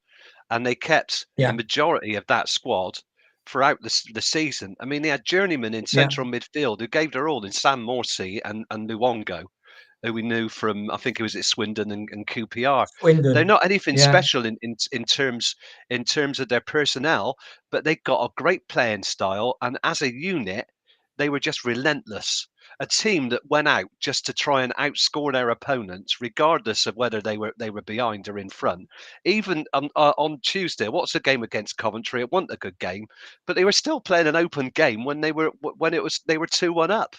and they kept the majority of that squad throughout the season. I mean, they had journeymen in central midfield who gave their all in Sam Morsey and Luongo, who we knew from, I think it was at Swindon and QPR. Swindon. They're not anything special in terms of their personnel, but they got a great playing style, and as a unit, they were just relentless. A team that went out just to try and outscore their opponents, regardless of whether they were behind or in front. Even on Tuesday, what's the game against Coventry? It wasn't a good game, but they were still playing an open game when they were 2-1 up,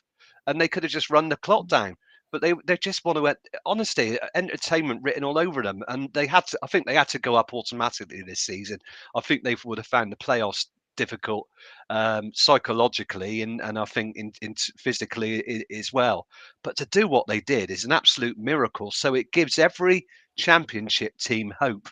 and they could have just run the clock down. But they just want to, honestly, entertainment written all over them, and they had to. I think they had to go up automatically this season. I think they would have found the playoffs difficult psychologically, and I think in physically as well. But to do what they did is an absolute miracle. So it gives every championship team hope.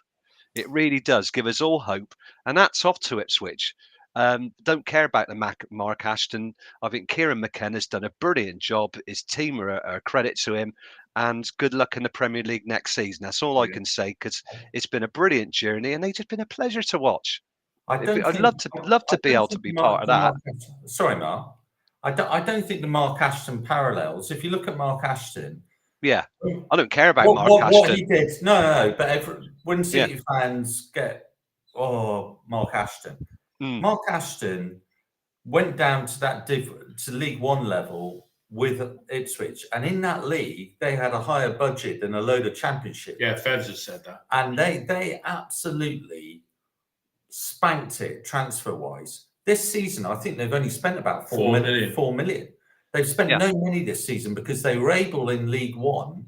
It really does give us all hope, and that's off to Ipswich. Don't care about the Mark Ashton. I think Kieran McKenna's done a brilliant job. His team are a credit to him, and good luck in the Premier League next season. That's all I can say, because it's been a brilliant journey, and they've just been a pleasure to watch. I'd love to be able to be part of that. Sorry, Mark. I don't think the Mark Ashton parallels. If you look at Mark Ashton, I don't care about Mark Ashton. What he did, no. But when City fans get, Mark Ashton. Mark Ashton went down to League One level with Ipswich, and in that league they had a higher budget than a load of Championship. Yeah, Fevs has said that, and they absolutely spanked it transfer wise. This season, I think they've only spent about 4 million. 4 million. They've spent no money this season because they were able in League One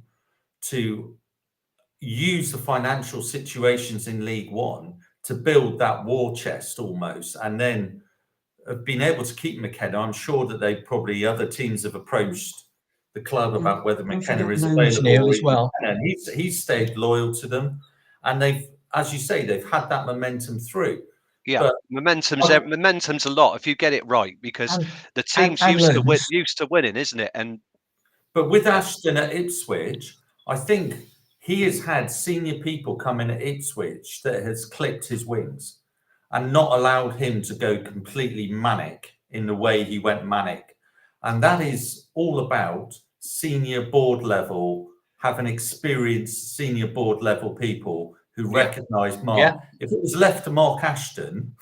to use the financial situations in League One to build that war chest almost, and then have been able to keep McKenna. I'm sure that other teams have approached the club about whether McKenna is available as well. And he's stayed loyal to them, and they've, as you say, they've had that momentum through. Yeah, but momentum's a lot if you get it right, because the team's used to winning, isn't it? But with Ashton at Ipswich, I think he has had senior people come in at Ipswich that has clipped his wings and not allowed him to go completely manic in the way he went manic. And that is all about senior board level, having experienced senior board level people who recognise Mark. Yeah. If it was left to Mark Ashton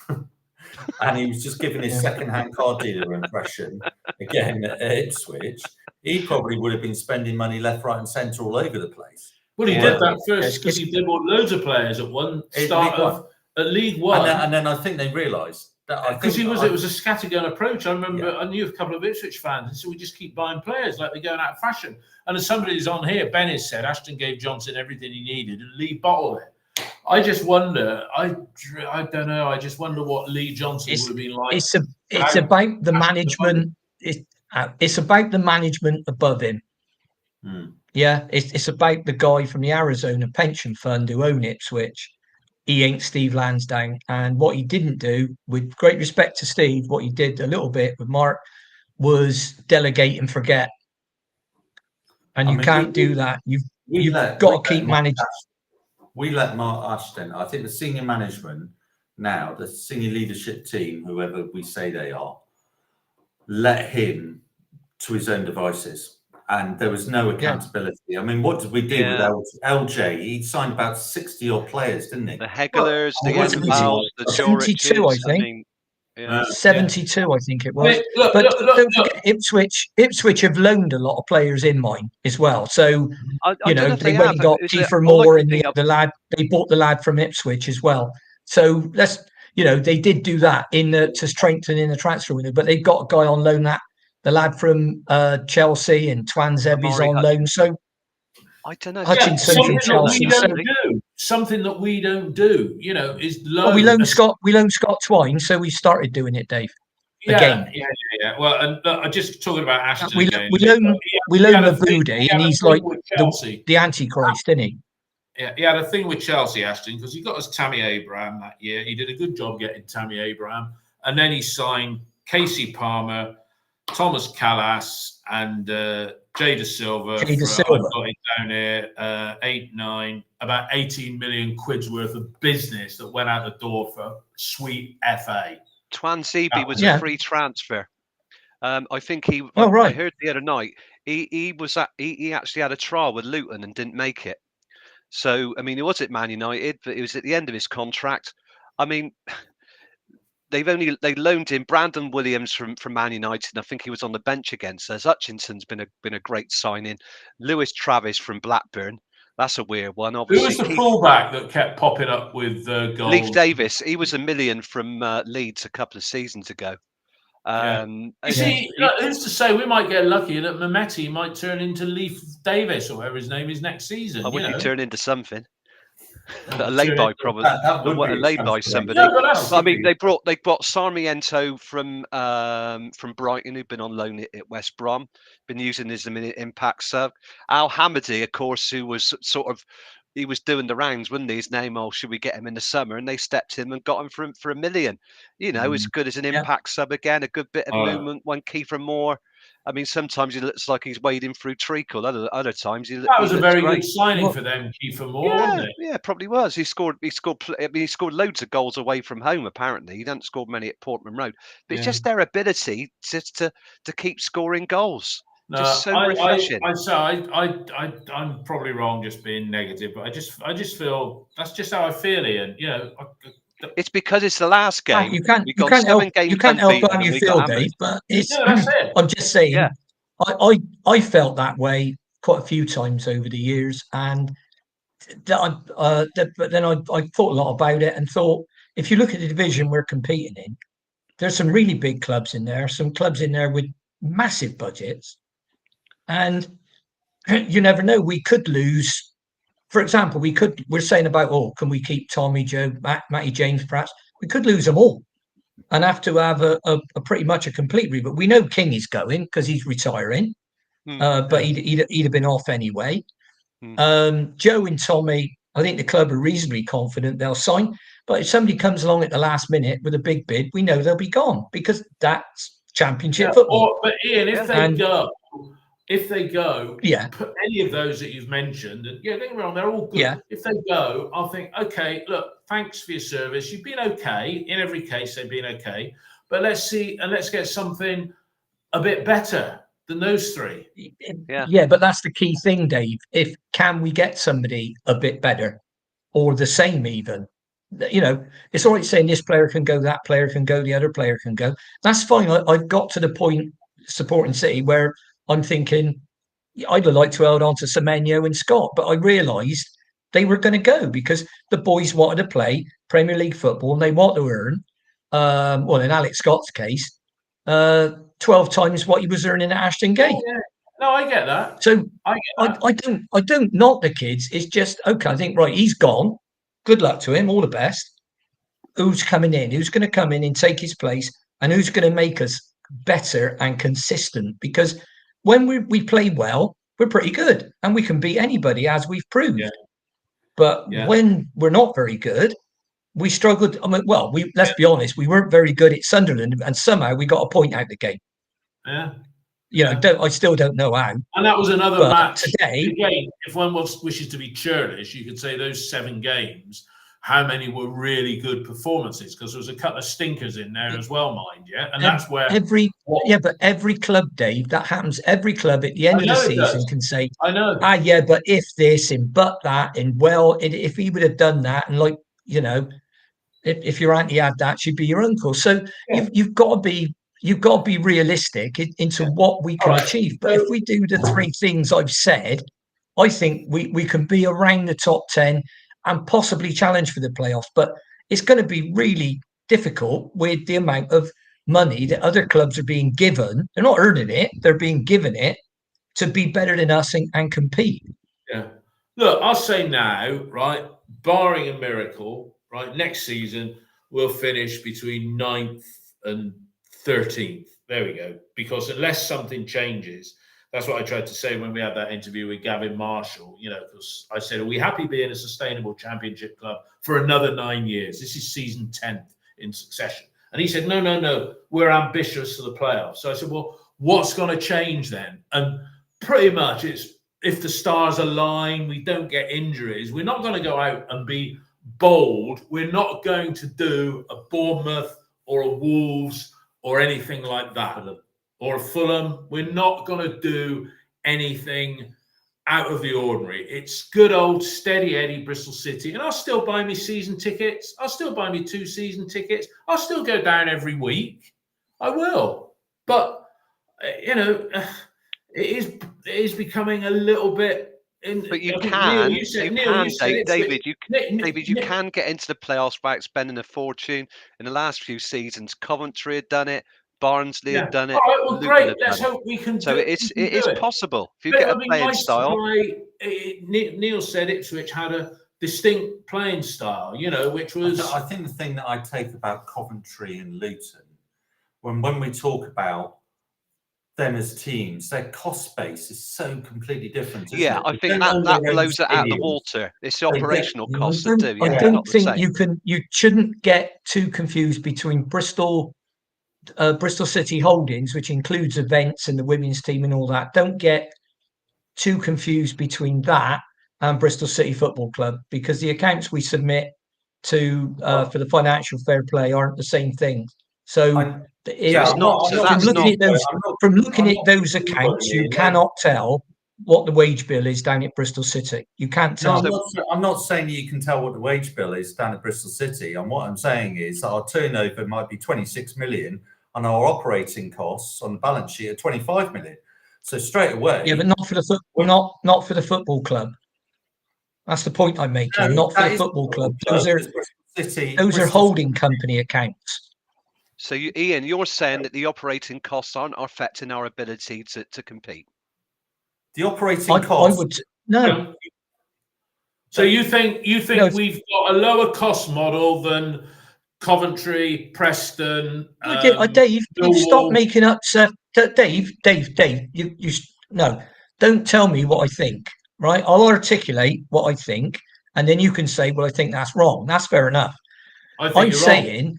and he was just giving his second-hand car dealer impression again at Ipswich, he probably would have been spending money left, right and centre all over the place. Well, he did that first because he bought loads of players at League One. And then I think they realised that because it was a scattergun approach. I remember I knew a couple of Ipswich fans, and so we just keep buying players like they're going out of fashion. And as somebody who's on here, Ben has said Ashton gave Johnson everything he needed, and Lee bottled it. I just wonder. I don't know. I just wonder what Lee Johnson would have been like. It's about the management. It's about the management above him. Yeah, it's about the guy from the Arizona pension fund who own Ipswich. He ain't Steve Lansdowne, and what he didn't do, with great respect to Steve, what he did a little bit with Mark was delegate and forget. And you can't do that. You've got to keep managing. We let Mark Ashton, I think the senior management now, the senior leadership team, whoever we say they are, let him to his own devices. And there was no accountability. I mean, what did we do with LJ? He signed about 60 odd players, didn't he? The Hegelers, the Envals, the 72, I think. 72, I think it was. Don't forget, Ipswich have loaned a lot of players in mine as well. So they went and got Kiefer Moore and the lad. They bought the lad from Ipswich as well. So they did do that to strengthen in the transfer window. But they've got a guy on loan, the lad from Chelsea, and Twanzebi's on loan. So I don't know. Hutchinson from Chelsea. Something that we don't do, is loan. Well, we loaned Scott Twine, so we started doing it, Dave. a game. Yeah. Well, and I'm just talking about Ashton We again. loan Mabude, and he's like Chelsea. the Antichrist, isn't he? Yeah, he had a thing with Chelsea, Ashton, because he got us Tammy Abraham that year. He did a good job getting Tammy Abraham. And then he signed Casey Palmer, Thomas Callas, and Jada Silva. I've got it down here, 8, 9, about 18 million quid's worth of business that went out the door for sweet FA. Twan Seaby was a free transfer. I think he. I heard the other night he actually had a trial with Luton and didn't make it. So I mean, he was at Man United, but it was at the end of his contract. I mean, they loaned in Brandon Williams from Man United, and I think he was on the bench against us. Hutchinson's been a great signing. Lewis Travis from Blackburn. That's a weird one. Obviously, who was the fullback that kept popping up with goals? Leif Davis. He was $1 million from Leeds a couple of seasons ago. Who's to say we might get lucky that Mehmeti might turn into Leif Davis or whatever his name is next season? I wish he'd turn into something. A lay-by, probably. That a lay-by somebody. No, I mean, they brought Sarmiento from Brighton, who'd been on loan at West Brom, been using his impact sub. Al Hamadi, of course, who was he was doing the rounds, wasn't he? His name, should we get him in the summer? And they stepped in and got him for $1 million. As good as an impact sub again, a good bit of movement. One Kiefer Moore. I mean, sometimes he looks like he's wading through treacle. Other times he was a very good signing for them, Kiefer Moore, wasn't it? Yeah, probably was. He scored loads of goals away from home. Apparently, he hadn't scored many at Portman Road. But it's just their ability just to keep scoring goals. Just so refreshing. I'm probably wrong, just being negative, but I just feel that's just how I feel, Ian. It's because it's the last game. You can't help how you feel, Dave. But it's. That's it. I'm just saying. Yeah. I felt that way quite a few times over the years, and but then I thought a lot about it and thought, if you look at the division we're competing in, there's some really big clubs in there, some clubs in there with massive budgets, and you never know. We could lose. For example, we're saying about, can we keep Tommy, Joe, Matty James, perhaps? We could lose them all and have to have a pretty much a complete reboot. We know King is going because he's retiring, but he'd have been off anyway. Joe and Tommy, I think the club are reasonably confident they'll sign. But if somebody comes along at the last minute with a big bid, we know they'll be gone because that's Championship football. But Ian, if they go, any of those that you've mentioned, and don't get me wrong, they're all good. Yeah. If they go, I'll think, okay, look, thanks for your service. You've been okay. In every case, they've been okay. But let's see, and let's get something a bit better than those three. Yeah, but that's the key thing, Dave. Can we get somebody a bit better or the same even? It's all right saying this player can go, that player can go, the other player can go. That's fine. I've got to the point supporting City where I'm thinking I'd have liked to hold on to Semenyo and Scott, but I realised they were going to go because the boys wanted to play Premier League football and they want to earn, in Alex Scott's case, 12 times what he was earning at Ashton Gate. Yeah. No, I get that. So I don't knock the kids. It's just, okay, I think, right, he's gone. Good luck to him. All the best. Who's coming in? Who's going to come in and take his place? And who's going to make us better and consistent? Because when we play well, we're pretty good and we can beat anybody, as we've proved. Yeah. But when we're not very good, we struggled. Let's be honest, we weren't very good at Sunderland and somehow we got a point out the game. Yeah. I still don't know how. And that was another match. Today, again, if one wishes to be churlish, you could say those 7 games, how many were really good performances? Because there was a couple of stinkers in there as well, mind you. And that's where but every club, Dave, that happens. Every club at the end of the season can say, I know. But if this and but that and if he would have done that and if your auntie had that, she'd be your uncle. So you've got to be realistic into what we can achieve. But if we do the 3 things I've said, I think we can be around the top 10 and possibly challenge for the playoffs. But it's going to be really difficult with the amount of money that other clubs are being given. They're not earning it. They're being given it to be better than us and compete. Yeah. Look, I'll say now, right, barring a miracle, right, next season we'll finish between 9th and 13th. There we go. Because unless something changes, that's what I tried to say when we had that interview with Gavin Marshall. Because I said, are we happy being a sustainable championship club for another 9 years? This is season 10th in succession. And he said, no, we're ambitious for the playoffs. So I said, well, what's going to change then? And pretty much it's if the stars align, we don't get injuries. We're not going to go out and be bold. We're not going to do a Bournemouth or a Wolves or anything like that. Or a Fulham. We're not going to do anything out of the ordinary. It's good old steady Eddie Bristol City. And I'll still buy me season tickets. I'll still buy me 2 season tickets. I'll still go down every week. I will. But, it is becoming a little bit... But you can, David, you can get into the playoffs without spending a fortune. In the last few seasons, Coventry had done it. Barnsley had done it. All right, well, great. Let's hope we can do it. So it is possible. If you get a playing style. Neil said Ipswich had a distinct playing style, which was... I think the thing that I take about Coventry and Luton, when we talk about them as teams, their cost base is so completely different. I think that blows it out of the water. It's the operational costs that do. I don't think you shouldn't get too confused between Bristol City Holdings, which includes events and the women's team and all that. Don't get too confused between that and Bristol City Football Club, because the accounts we submit to for the financial fair play aren't the same thing. So from looking at those accounts, you cannot tell what the wage bill is down at Bristol City. You can't tell. No, I'm not saying you can tell what the wage bill is down at Bristol City. And what I'm saying is that our turnover might be 26 million and our operating costs on the balance sheet are 25 million. So straight away. Yeah, but not for the football club. That's the point I'm making. No, not for the football club. Those are holding company accounts. So, Ian, you're saying that the operating costs aren't affecting our ability to compete? The operating costs? No. So you think we've got a lower cost model than Coventry, Preston? Dave, stop making up stuff. Dave, you no. Don't tell me what I think. Right? I'll articulate what I think, and then you can say, "Well, I think that's wrong." That's fair enough. I'm saying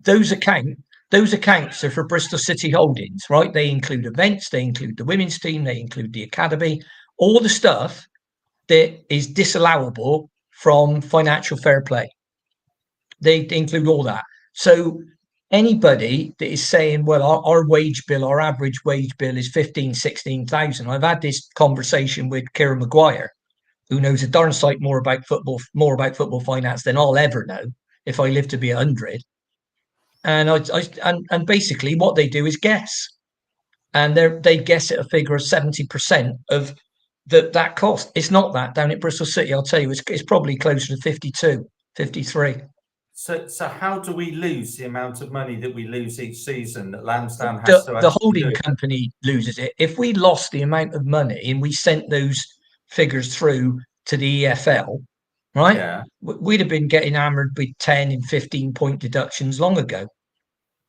those accounts are for Bristol City Holdings, right? They include events, they include the women's team, they include the academy, all the stuff that is disallowable from financial fair play. They include all that. So anybody that is saying, well, our wage bill, our average wage bill is 15,000, 16,000. I've had this conversation with Kieran Maguire, who knows a darn sight more about football finance than I'll ever know if I live to be 100. And basically what they do is guess, and they guess at a figure of 70% of that cost. It's not that down at Bristol City. I'll tell you, it's probably closer to 52, 53. So how do we lose the amount of money that we lose each season that Lansdowne has to? The holding company loses it. If we lost the amount of money and we sent those figures through to the EFL, right? Yeah. We'd have been getting hammered with 10 and 15 point deductions long ago.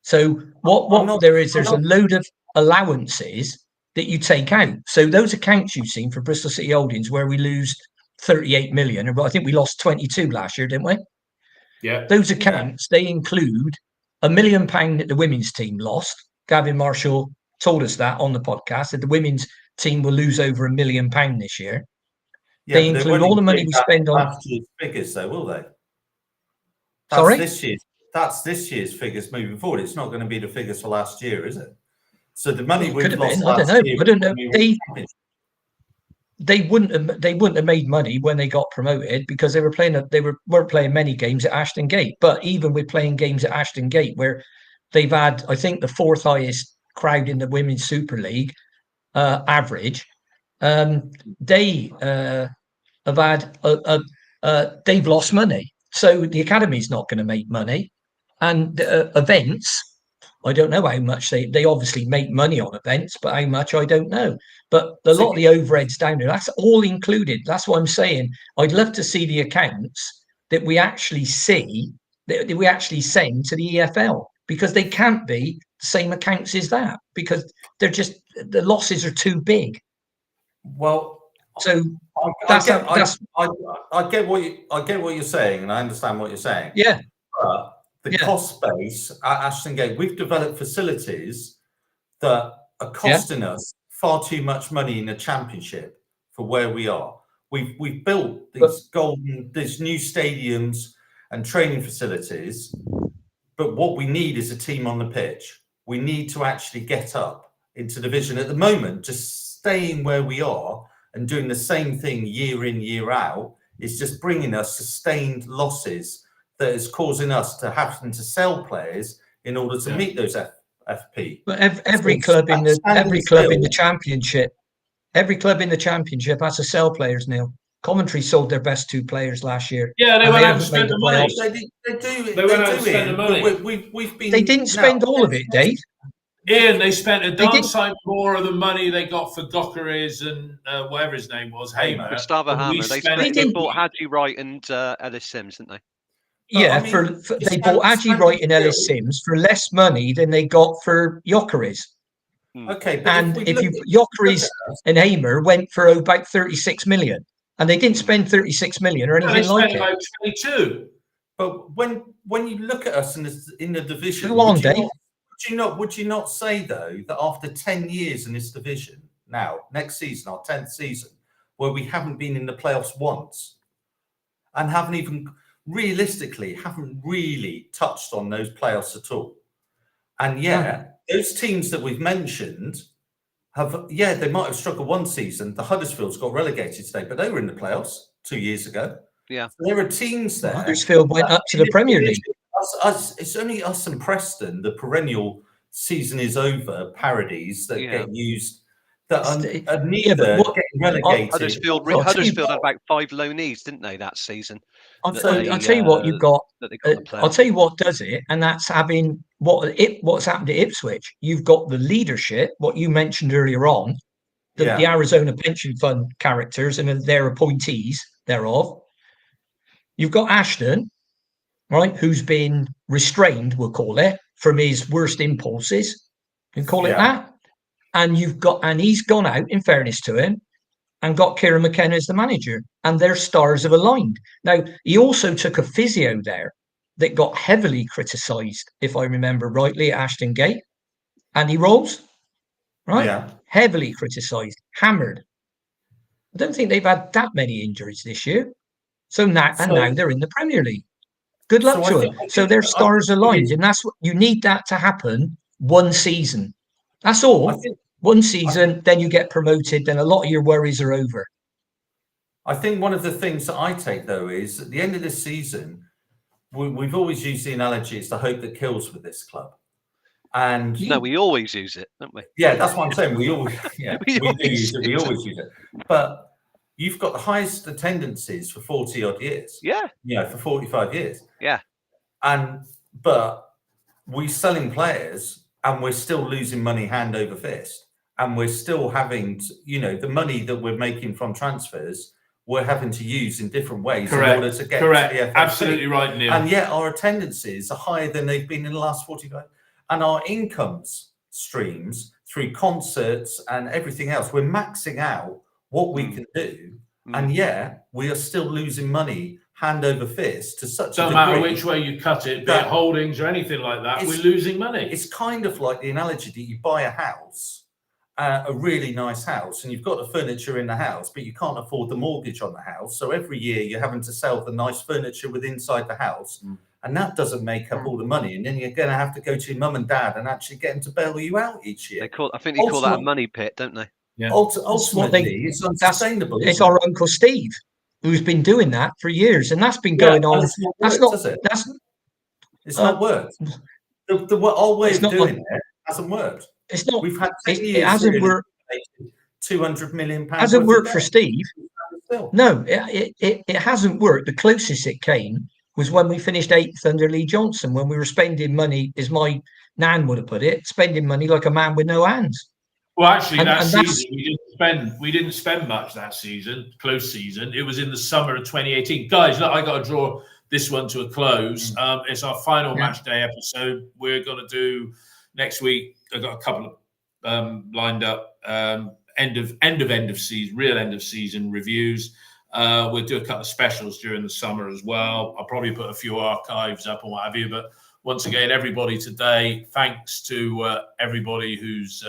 So there's a load of allowances that you take out. So those accounts you've seen for Bristol City Holdings, where we lose 38 million, or I think we lost 22 last year, didn't we? Yeah. Those accounts, they include £1 million that the women's team lost. Gavin Marshall told us that on the podcast, that the women's team will lose over £1 million this year. Yeah, they include all the money we spend on last year's figures, though, will they? Sorry? That's this year's figures moving forward. It's not going to be the figures for last year, is it? So the money we've lost last year. I don't know. They wouldn't have made money when they got promoted, because they weren't playing many games at Ashton Gate. But even with playing games at Ashton Gate, where they've had, I think, the 4th highest crowd in the Women's Super League average, they have had they've lost money. So the academy's not going to make money, and events, I don't know how much they obviously make money on events, but how much I don't know. But a lot of the overheads down there, that's all included. That's what I'm saying. I'd love to see the accounts that we actually see, that we actually send to the EFL, because they can't be same accounts as that because the losses are too big. Well, so I get what you're saying, and I understand what you're saying. Yeah. But the cost base at Ashton Gate, we've developed facilities that are costing us far too much money in the championship for where we are. We've built these new stadiums and training facilities, but what we need is a team on the pitch. We need to actually get up into division. At the moment, just staying where we are and doing the same thing year in, year out is just bringing us sustained losses that is causing us to having to sell players in order to meet those FP. But every club in the championship has to sell players now. Coventry sold their best 2 players last year. Yeah, they went out and spent the money. They went out and spent the money. They didn't spend all of it, Dave. Ian, they spent a darn sight more of the money they got for Dockeries and whatever his name was, Hamer. Gustavo Hamer. They bought Hadji Wright and Ellis Sims, didn't they? Yeah, they bought Hadji Wright and Ellis Sims for less money than they got for Jokeris. Okay, but and Jokeris and Hamer went for about 36 million, and they didn't spend 36 million or anything like it. About 22. But when you look at us in the division, go on, Dave. Would you not say though that after 10 years in this division, now next season, our 10th season, where we haven't been in the playoffs once, and haven't really touched on those playoffs at all, and those teams that we've mentioned they might have struggled one season. The Huddersfields got relegated today, but they were in the playoffs 2 years ago. Yeah, so there are teams there. Huddersfield went up to the Premier League. It's only us and Preston, the perennial season is over parodies that get used that are neither getting relegated. Huddersfield had about 5 loanees, didn't they, that season? I'll tell you what you've got. I'll tell you what does it, and that's having what's happened to Ipswich. You've got the leadership, what you mentioned earlier on, the Arizona Pension Fund characters and their appointees thereof. You've got Ashton, right, who's been restrained, we'll call it, from his worst impulses. You can call it that. And he's gone out, in fairness to him, and got Kieran McKenna as the manager, and their stars have aligned. Now, he also took a physio there that got heavily criticised, if I remember rightly, at Ashton Gate. Andy Rolls, right? Yeah. Heavily criticised, hammered. I don't think they've had that many injuries this year. So now they're in the Premier League. Good luck to them. So their stars aligned, and that's what you need that to happen one season. That's all. One season, then you get promoted, then a lot of your worries are over. I think one of the things that I take, though, is at the end of this season, we've always used the analogy, it's the hope that kills with this club. And we always use it, don't we? Yeah, that's what I'm saying. We always use it. But you've got the highest attendances for 40 odd years. Yeah. For 45 years. Yeah. But we're selling players and we're still losing money hand over fist. And we're still having the money that we're making from transfers, we're having to use in different ways in order to get to the FFP. Absolutely right, Neil. And yet our attendances are higher than they've been in the last 45. And our income streams through concerts and everything else, we're maxing out what we can do. And we are still losing money hand over fist to such a degree. No matter which way you cut it, be it holdings or anything like that, we're losing money. It's kind of like the analogy that you buy a house, a really nice house, and you've got the furniture in the house, but you can't afford the mortgage on the house. So every year you're having to sell the nice furniture with inside the house. And that doesn't make up all the money. And then you're going to have to go to your mum and dad and actually get them to bail you out each year. I think they call that a money pit, don't they? Yeah. Ultimately, it's unsustainable. It's our Uncle Steve who's been doing that for years, and that's been going on. It's not worked. Our way of doing it hasn't worked. It's not. We've had 10 years. It hasn't worked. £200 million. Hasn't worked for Steve. No, it hasn't worked. The closest it came was when we finished 8th under Lee Johnson, when we were spending money, as my nan would have put it, spending money like a man with no hands. Well, actually, that season we didn't spend much that season, close season. It was in the summer of 2018. Guys, look, I got to draw this one to a close. It's our final match day episode. We're going to do next week I've got a couple of lined up. End of season, real end of season reviews. We'll do a couple of specials during the summer as well. I'll probably put a few archives up and what have you. But once again, everybody today, thanks to everybody who's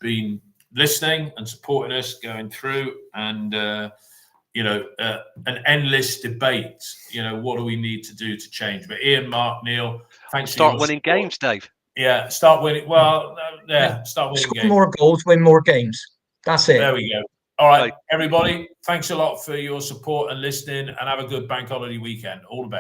been listening and supporting us going through, and an endless debate. What do we need to do to change? But Ian, Mark, Neil, thanks. Start winning games, Dave. Yeah, start winning. Well, start winning Score games. more goals, win more games. That's it. There we go. All right, everybody. Thanks a lot for your support and listening, and have a good bank holiday weekend. All the best.